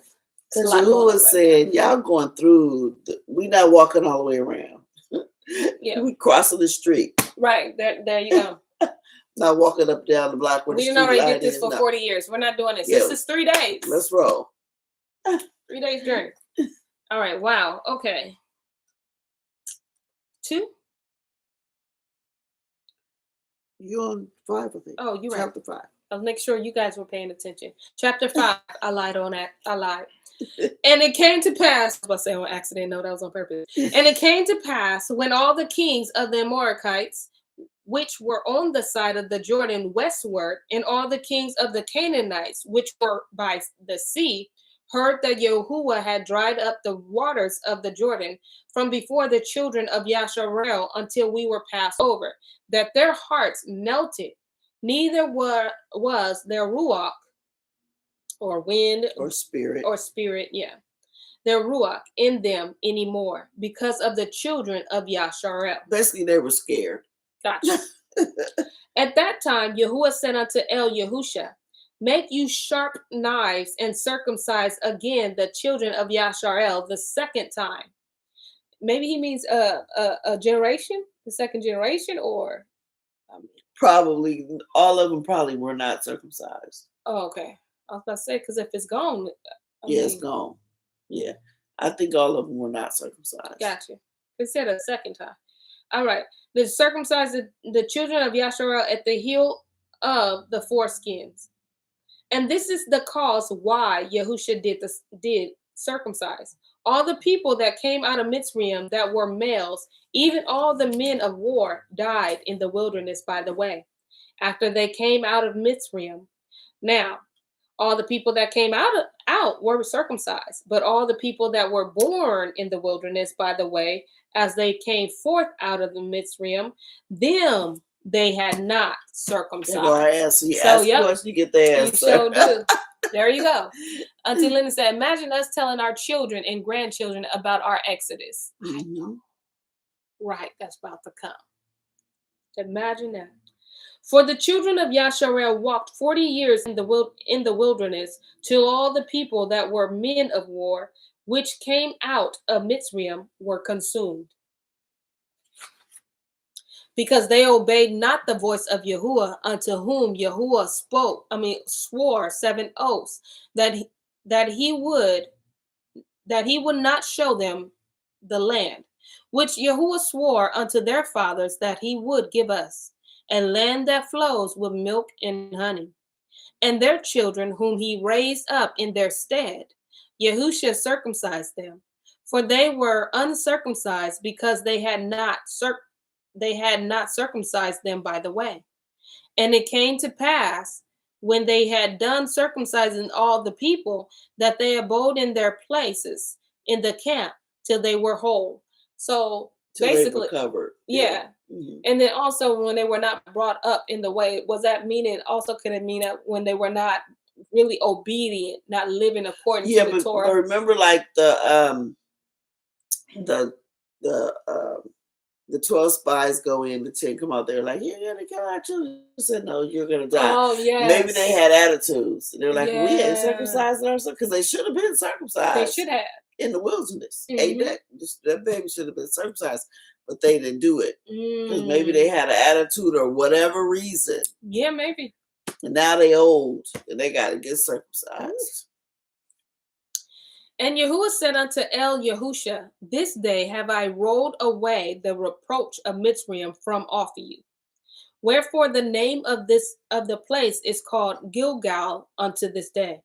Because Yahuwah said, y'all going through, we not walking all the way around. Yeah. We crossing the street. Right. There you go. Not walking up down the block where the street already light did this is. for 40 years. We're not doing this. Yeah. This is 3 days. Let's roll. 3 days journey. All right. Wow. Okay. 2? You're on 5, I think. Oh, you're right. Chapter 5. I'll make sure you guys were paying attention. Chapter 5. I lied on that. I lied. And it came to pass, I was about to say on accident, no, that was on purpose. And it came to pass when all the kings of the Amorites, which were on the side of the Jordan westward, and all the kings of the Canaanites, which were by the sea, heard that Yahuwah had dried up the waters of the Jordan from before the children of Yasharel until we were passed over, that their hearts melted, neither was their ruach, or wind, or spirit, yeah, their ruach in them anymore, because of the children of Yasharel. Basically, they were scared. Gotcha. At that time, Yahuwah said unto Yahusha, make you sharp knives and circumcise again the children of Yasharel the second time. Maybe he means a generation, the second generation, or probably all of them probably were not circumcised. Oh, okay. I was about to say, because if it's gone, it's gone. Yeah, I think all of them were not circumcised. Gotcha. It said a second time. All right. They circumcised the children of Yasharel at the heel of the foreskins. And this is the cause why Yahusha did circumcise. All the people that came out of Mitzrayim that were males, even all the men of war, died in the wilderness by the way, after they came out of Mitzrayim. Now, all the people that came out were circumcised, but all the people that were born in the wilderness by the way, as they came forth out of the Mitzrayim, them they had not circumcised. So you get the answer. You sure do. There you go. Auntie Linda said, imagine us telling our children and grandchildren about our Exodus. Mm-hmm. Right, that's about to come. Imagine that. For the children of Yasharel walked 40 years in the wilderness, till all the people that were men of war, which came out of Mitzrayim, were consumed. Because they obeyed not the voice of Yahuwah, unto whom Yahuwah swore 7 oaths, that he would not show them the land, which Yahuwah swore unto their fathers that he would give us, a land that flows with milk and honey. And their children, whom he raised up in their stead, Yahusha circumcised them, for they were uncircumcised, because they had not circumcised them by the way. And it came to pass, when they had done circumcising all the people, that they abode in their places in the camp till they were whole. So basically, they recovered. Yeah. Mm-hmm. And then also when they were not brought up in the way, was that meaning also could it mean that when they were not really obedient, not living according to the Torah? But remember, like the 12 spies go in, the 10 come out there like, you're gonna kill our children. Said, no, you're gonna die. Oh yeah. Maybe they had attitudes. They're like, we ain't circumcised ourselves, because they should have been circumcised. They should have. In the wilderness. Mm-hmm. That baby should have been circumcised, but they didn't do it. Because maybe they had an attitude or whatever reason. Yeah, maybe. And now they old and they got to get circumcised. And Yahuwah said unto Yahusha, this day have I rolled away the reproach of Mitzrayim from off of you. Wherefore the name of the place is called Gilgal unto this day.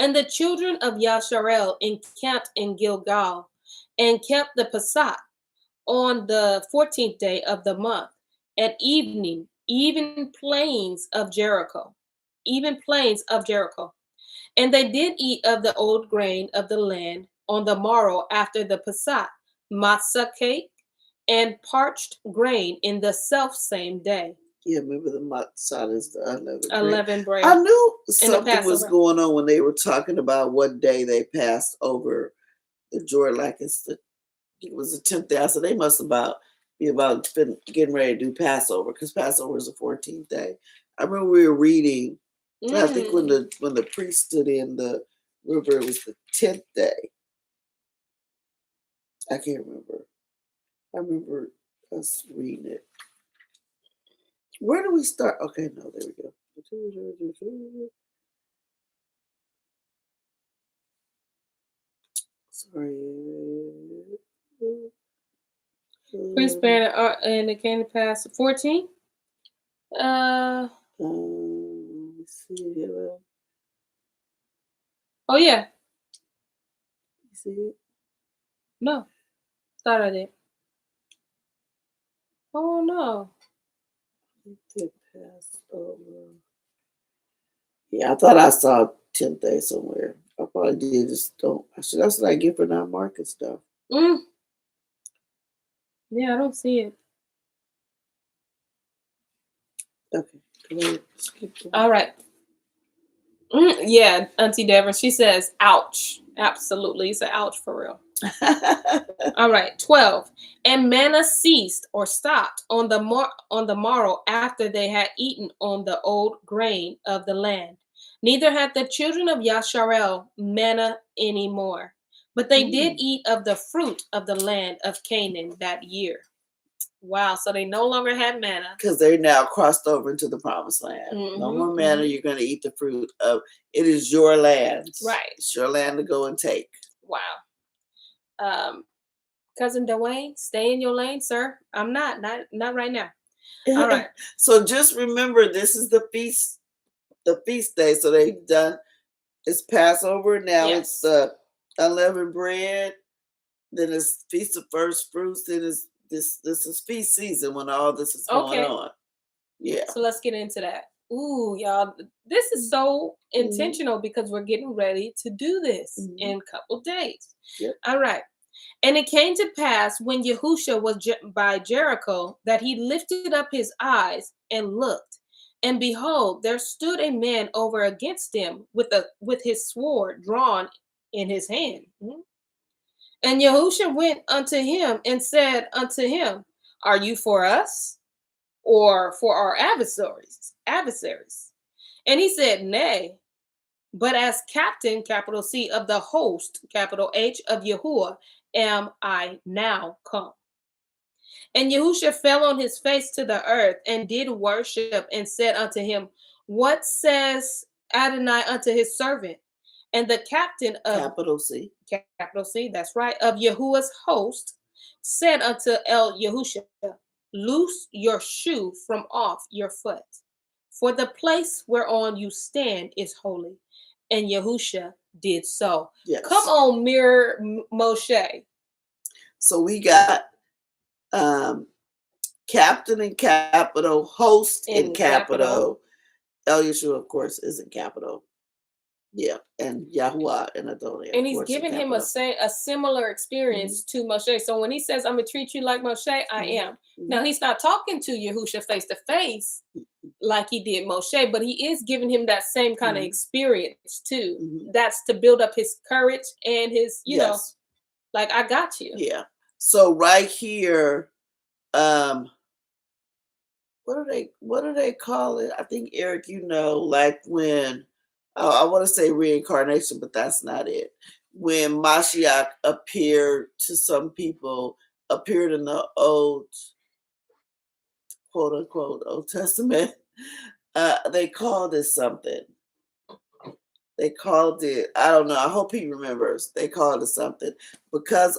And the children of Yasharel encamped in Gilgal, and kept the Passat on the 14th day of the month, at evening, even plains of Jericho. And they did eat of the old grain of the land on the morrow after the Passat, matzah cake, and parched grain in the selfsame day. Yeah, remember the matzah is the unleavened bread. I knew something was going on when they were talking about what day they passed over the Jordan. Like it was the 10th day. So they must be about getting ready to do Passover, because Passover is the 14th day. I remember we were reading. I think when the priest stood in the remember it was the 10th day. I can't remember. I remember us reading it. Where do we start? Okay, no, there we go. Sorry. Prince Banner and it came to pass 14. Let's see here. Oh yeah. You see it? No. Thought I did. Oh no. It did pass over. Yeah, I thought I saw 10th day somewhere. I probably did. Just don't. That's what I get for not marking stuff. Yeah, I don't see it. Okay. All right. Yeah, Auntie Deborah, she says, ouch. Absolutely. It's an ouch for real. All right. 12. And manna ceased or stopped on the morrow after they had eaten on the old grain of the land. Neither had the children of Yasharel manna anymore, but they did eat of the fruit of the land of Canaan that year. Wow, so they no longer had manna. Because they're now crossed over into the promised land. No more manna. You're going to eat the fruit of it. Is your land. Right. It's your land to go and take. Wow. Cousin Dwayne, stay in your lane, sir. I'm not right now. All right. So just remember, this is the feast day. So they've done, it's Passover. Now it's unleavened bread. Then it's Feast of First Fruits. Then it's this is feast season when all this is going on. Yeah. So let's get into that. Ooh, y'all, this is so intentional because we're getting ready to do this in a couple days. Yep. All right. And it came to pass when Yahusha was by Jericho that he lifted up his eyes and looked, and behold, there stood a man over against him with his sword drawn in his hand. And Yahusha went unto him and said unto him, are you for us or for our adversaries? And he said, nay, but as captain, capital C, of the host, capital H, of Yahuwah, am I now come. And Yahusha fell on his face to the earth and did worship and said unto him, what says Adonai unto his servant? And the captain of capital C, that's right, of Yahuwah's host said unto Yahusha, loose your shoe from off your foot, for the place whereon you stand is holy. And Yahusha did so. Yes. Come on, Mirror Moshe. So we got captain in capital, host in capital. El Yeshua, of course, is in capital. Yeah, and Yahuwah and Adonai. And he's giving him a similar experience to Moshe. So when he says, I'm going to treat you like Moshe, I am. Now, he's not talking to Yahusha face to face like he did Moshe, but he is giving him that same kind of experience too. That's to build up his courage and his, you know, like, I got you. Yeah. So right here, what do they call it? I think, Eric, you know, like when, I want to say reincarnation, but that's not it. When Mashiach appeared to some people, appeared in the old, quote unquote, Old Testament, they called it something. They called it, I don't know, I hope he remembers. They called it something. Because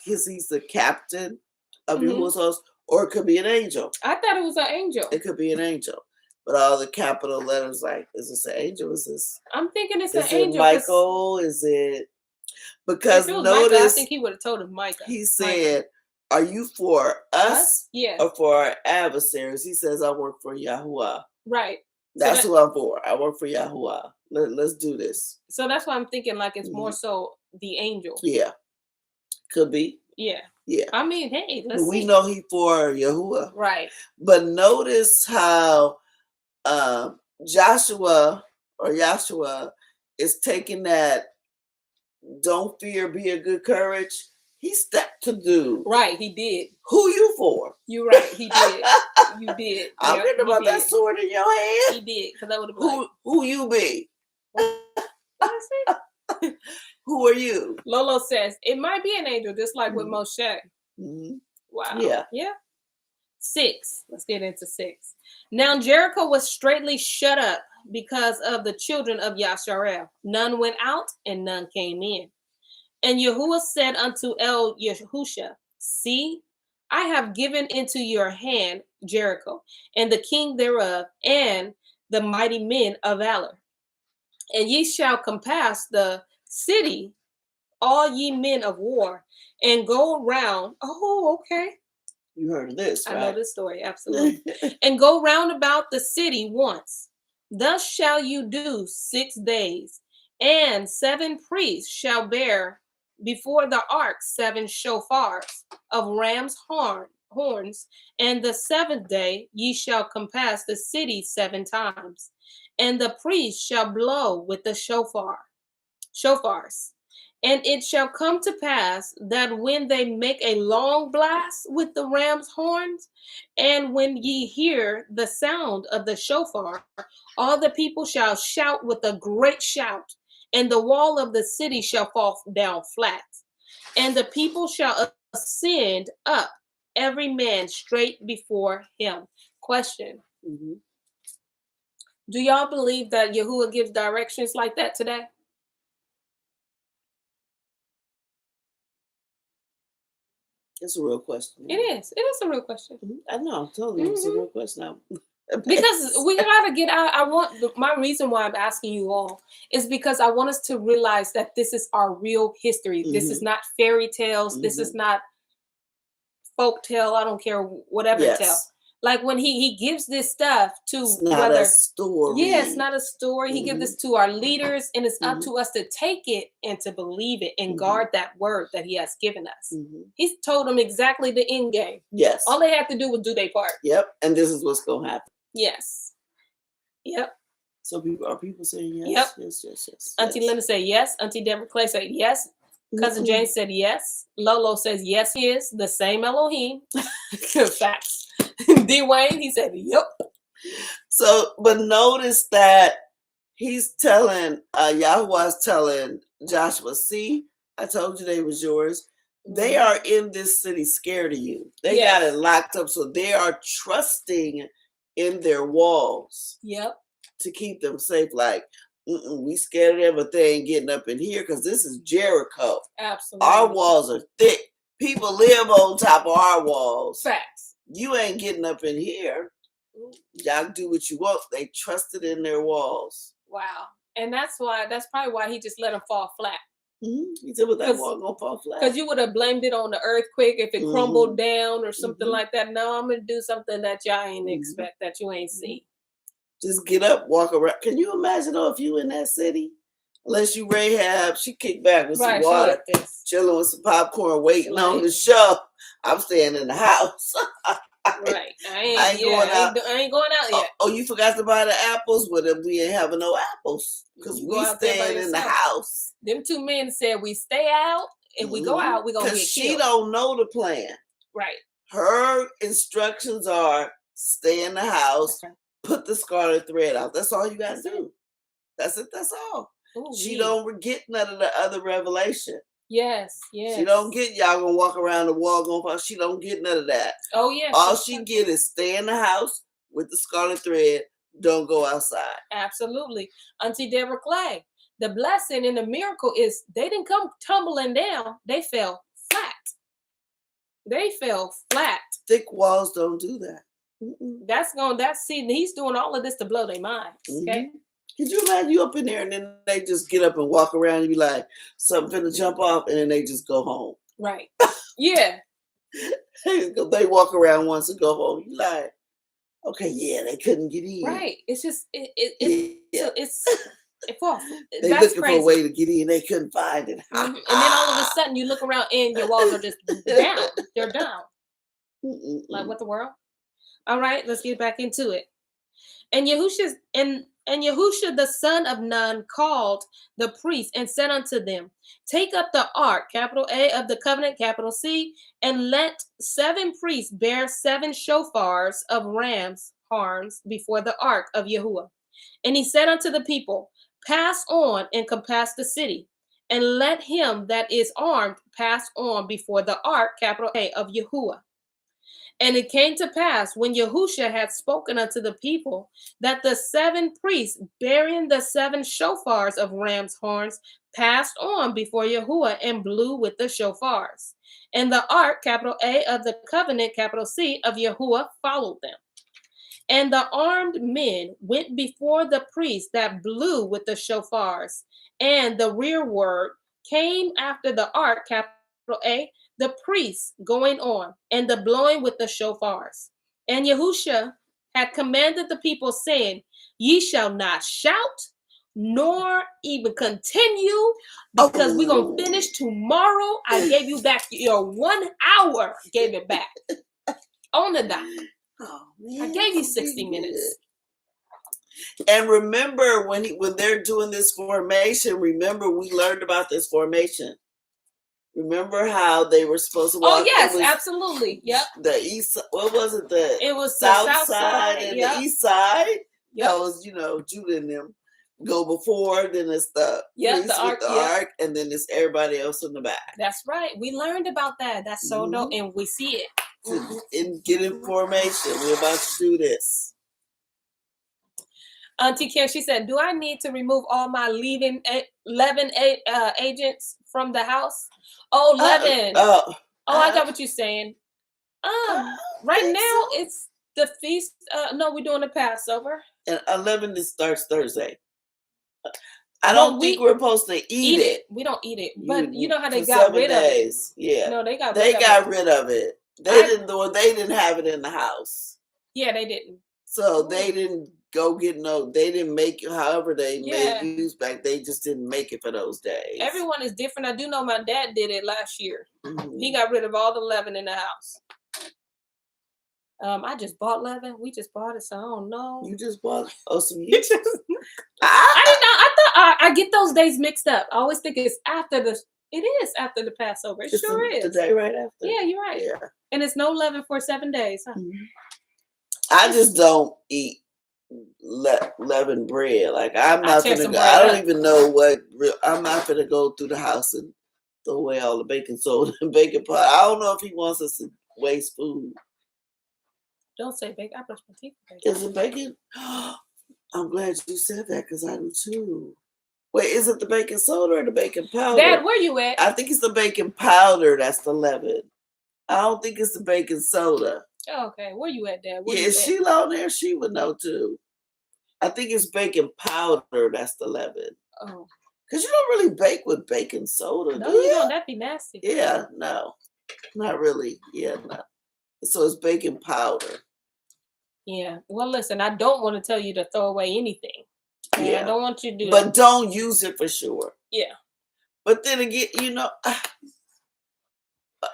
he's the captain of Yahuwah's host, or it could be an angel. I thought it was an angel. It could be an angel. But all the capital letters, like, is this an angel? Is this? I'm thinking it's an angel. Michael? Is it? Because if it was notice, Micah, I think he would have told him Micah. He said, "Are you for us? Yeah. Or for our adversaries?" He says, "I work for Yahuwah." Right. That's who I'm for. I work for Yahuwah. Let's do this. So that's why I'm thinking like it's more so the angel. Yeah. Could be. Yeah. Yeah. I mean, hey, we know he for Yahuwah. Right. But notice how Joshua is taking that don't fear, be of good courage. He stepped to do. Right, he did. Who you for? You're right, he did. You did. I'm reading about that sword in your hand. He did, because that would have been who you be? What is it? Who are you? Lolo says, it might be an angel, just like with Moshe. Wow. Yeah. Yeah. 6. Let's get into 6. Now Jericho was straightly shut up because of the children of Yasharel. None went out and none came in. And Yahuwah said unto Yahusha, see, I have given into your hand Jericho, and the king thereof, and the mighty men of valor. And ye shall compass the city, all ye men of war, and go round. Oh, okay. You heard of this, right? I know this story, absolutely. And go round about the city once. Thus shall you do 6 days, and 7 priests shall bear before the ark 7 shofars of ram's horns, and the 7th day ye shall compass the city 7 times, and the priests shall blow with the shofars. And it shall come to pass that when they make a long blast with the ram's horns, and when ye hear the sound of the shofar, all the people shall shout with a great shout, and the wall of the city shall fall down flat. And the people shall ascend up, every man straight before him. Question. Do y'all believe that Yahuwah gives directions like that today? It's a real question. It is. It is a real question. I know. I'm telling you, it's a real question. Because we gotta get out. My reason why I'm asking you all is because I want us to realize that this is our real history. This is not fairy tales. This is not folk tale. I don't care whatever tale. Like when he gives this stuff to it's not a story. Yeah, it's not a story. He gives this to our leaders, and it's up to us to take it and to believe it and guard that word that he has given us. He's told them exactly the end game. Yes. All they have to do was do their part. Yep. And this is what's gonna happen. Yes. Yep. So are people saying yes? Yep. Yes. Auntie Linda said yes. Auntie Deborah Clay said yes. Cousin Jane said yes. Lolo says yes, he is the same Elohim. Facts. D. Wayne, he said yep. So, but notice that he's telling, Yahuwah's telling Joshua, see, I told you they was yours. They are in this city scared of you. They got it locked up, so they are trusting in their walls. Yep. To keep them safe. Like, we scared of them, but they ain't getting up in here because this is Jericho. Absolutely. Our walls are thick. People live on top of our walls. Facts. You ain't getting up in here. Y'all do what you want. They trusted in their walls. Wow. And that's probably why he just let them fall flat. He said, well, that wall gonna fall flat. Because you would have blamed it on the earthquake if it crumbled down or something like that. No, I'm going to do something that y'all ain't expect, that you ain't see. Just get up, walk around. Can you imagine if you in that city? Unless you Rahab, she kicked back with some water, chilling with some popcorn, waiting on the show. I'm staying in the house. Right. I ain't going out yet. Oh, you forgot to buy the apples? Well, then we ain't having no apples because we staying in the house. Them 2 men said we stay out. If we go out, we're going to get killed. She don't know the plan. Right. Her instructions are stay in the house, put the scarlet thread out. That's all you got to do. That's it. That's all. Ooh, she don't get none of the other revelation. Yes. She don't get y'all gonna walk around the wall gonna fall. She don't get none of that. Oh yeah. All she get is stay in the house with the scarlet thread. Don't go outside. Absolutely. Auntie Deborah Clay. The blessing and the miracle is they didn't come tumbling down. They fell flat. They fell flat. Thick walls don't do that. He's doing all of this to blow their minds. Okay. Could you imagine you up in there and then they just get up and walk around and be like, something finna jump off, and then they just go home. Right. Yeah. They walk around once and go home. You like, okay, yeah, they couldn't get in. Right. It's just it's they looking for a way to get in. They couldn't find it. And then all of a sudden you look around and your walls are just down. They're down. Like what the world? All right, let's get back into it. And Yahusha the son of Nun called the priests and said unto them, take up the ark, capital A, of the covenant, capital C, and let 7 priests bear 7 shofars of ram's horns before the ark of Yahuwah. And he said unto the people, pass on and compass the city. and let him that is armed pass on before the ark, capital A, of Yahuwah. And it came to pass, when Yahusha had spoken unto the people, that the 7 priests bearing the 7 shofars of ram's horns passed on before Yahuwah and blew with the shofars. And the ark, capital A, of the covenant, capital C, of Yahuwah followed them. And the armed men went before the priests that blew with the shofars, and the rearward came after the ark, capital A, the priests going on, and the blowing with the shofars. And Yahusha had commanded the people, saying, Ye shall not shout, nor even continue, because we're going to finish tomorrow. I gave you back your 1 hour, gave it back on the dot. Oh, man, I gave you 60 minutes. And remember, when they're doing this formation, remember we learned about this formation. Remember how they were supposed to walk? Oh, yes, absolutely. Yep. The east, what was it? It was south the south side and the east side. Yep. That was, Judah and them go before, then it's the priest the ark, with the ark, and then it's everybody else in the back. That's right. We learned about that. That's so dope, and we see it. And get information. We're about to do this. Auntie Kim, she said, do I need to remove all my leaving 11 agents from the house? Oh, 11. I got what you're saying. Right now, it's the feast. No, we're doing the Passover. And 11 starts Thursday. I don't think we're supposed to eat it. We don't eat it. But you know how they got rid of it. Yeah. No, they got rid of it. They didn't have it in the house. Yeah, they didn't. So they didn't go get they didn't make it however they made use back. They just didn't make it for those days. Everyone is different. I do know my dad did it last year. He got rid of all the leaven in the house. I just bought leaven. We just bought it, so I don't know. You just bought it? Oh, so I didn't know. I thought I get those days mixed up. I always think it's after the. It is after the Passover. It sure is. The day right after. Yeah, you're right. Yeah. And it's no leaven for 7 days, huh? I just don't eat leavened bread. Like I'm not gonna go. I don't even know what. I'm not gonna go through the house and throw away all the baking soda and baking powder. I don't know if he wants us to waste food. Don't say bacon. I brush my teeth. Is it bacon? I'm glad you said that because I do too. Wait, is it the baking soda or the baking powder? Dad, where you at? I think it's the baking powder that's the leaven. I don't think it's the baking soda. Oh, okay, where you at, Dad? Is Sheila on there? She would know too. I think it's baking powder that's the leaven. Oh. Because you don't really bake with baking soda, no, you don't. That'd be nasty. Yeah, no. Not really. Yeah, no. So it's baking powder. Yeah. Well, listen, I don't want to tell you to throw away anything. Yeah. I don't want you to do that. But that. Don't use it for sure. Yeah. But then again,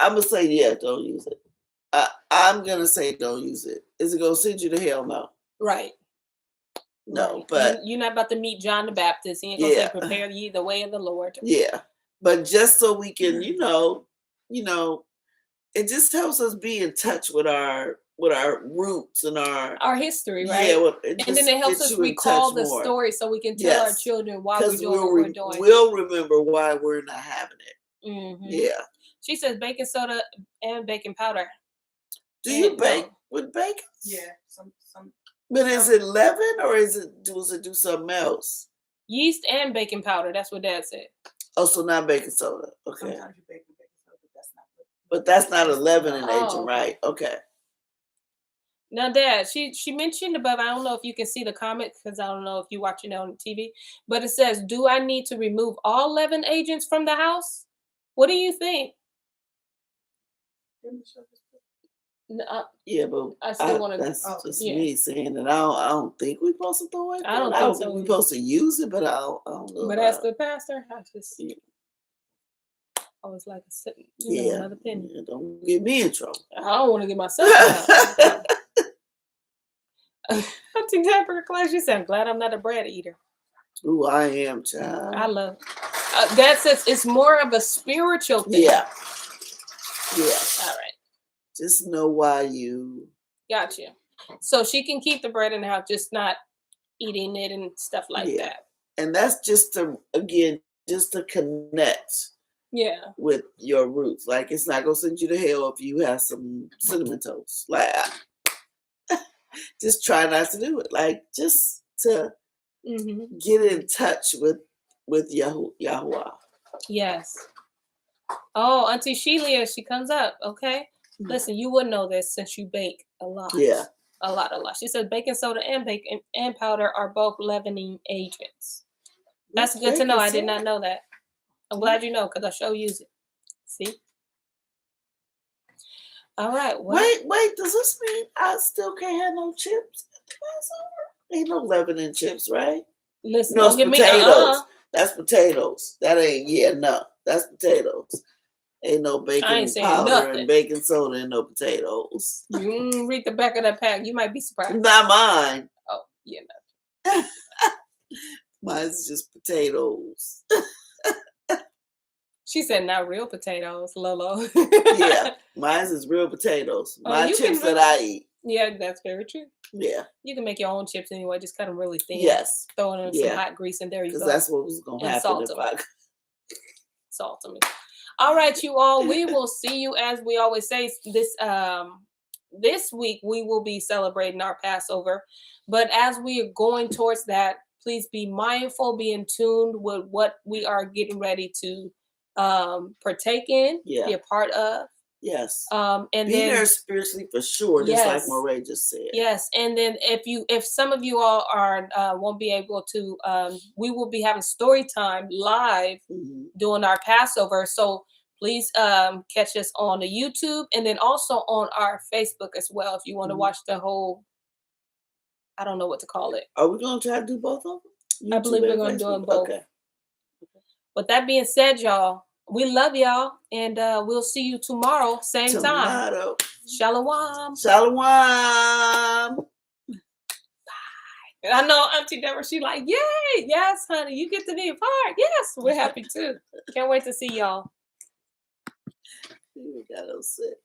I'm going to say, don't use it. I'm going to say don't use it. Is it going to send you to hell? No. Right. No, but... You're not about to meet John the Baptist. He ain't going to say, prepare ye the way of the Lord. Yeah. But just so we can, it just helps us be in touch with our roots and our history, right? Yeah, and then it helps us recall the story so we can tell our children why we're doing what we're doing. We'll remember why we're not having it. Mm-hmm. Yeah. She says baking soda and baking powder. Do you bake with bacon? Yeah, some. But is it leaven or does it do something else? Yeast and baking powder. That's what Dad said. Oh, so not baking soda. Okay. Sometimes you bake with baking soda, but that's not. But that's not a leavening agent, right? Okay. Now, Dad, she mentioned above, I don't know if you can see the comment because I don't know if you're watching it on TV, but it says, do I need to remove all leaven agents from the house? What do you think? Yeah, but I still want to. That's just me saying that. I don't think we're supposed to throw it. I don't think so. We're supposed to use it, but I don't know. But as the pastor, I just always like another penny. Yeah, don't get me in trouble. I don't want to get myself out. I think that class. You said, I'm glad I'm not a bread eater. Ooh, I am, child. I love. That says it's more of a spiritual thing. Yeah. Yeah. All right. Just know why you. Gotcha. So she can keep the bread in the house, just not eating it and stuff like that. And that's just to, again, just to connect Yeah. with your roots. Like, it's not gonna send you to hell if you have some cinnamon toast. Like, just try not to do it. Like, just to get in touch with Yahuwah. Yes. Oh, Auntie Sheila, she comes up. Okay. Listen, you would know this since you bake a lot. Yeah. A lot. She says baking soda and baking and powder are both leavening agents. That's good to know. I did not know that. I'm glad you know because I sure use it. See? All right. Well, Wait. Does this mean I still can't have no chips at the Passover? Ain't no leavening chips, right? Listen, no, don't give potatoes. me That's potatoes. That ain't. No. That's potatoes. Ain't no baking powder and baking soda and no potatoes. You read the back of that pack. You might be surprised. Not mine. Oh, yeah. No. Mine's just potatoes. She said, not real potatoes, Lolo. Yeah, mine's is real potatoes. My chips that I eat. Yeah, that's very true. Yeah. You can make your own chips anyway. Just cut them really thin. Yes. Throw in some hot grease and there you go. Because that's what was going to happen. Salt them. All right, you all. We will see you, as we always say, this week we will be celebrating our Passover. But as we are going towards that, please be mindful, be in tune with what we are getting ready to partake in, be a part of. Yes. And be then there spiritually for sure, just like Moray just said. Yes. And then if some of you all are won't be able to, we will be having story time live during our Passover. So please catch us on the YouTube and then also on our Facebook as well if you want to watch the whole, I don't know what to call it. Are we going to try to do both of them? I believe we're going to do them both. Okay. With that being said, y'all, we love y'all, and we'll see you tomorrow, same time. Shalom. Shalom. Bye. And I know Auntie Deborah, she like, yay, yes, honey, you get to be a part. Yes, we're happy too. Can't wait to see y'all. We got to sit.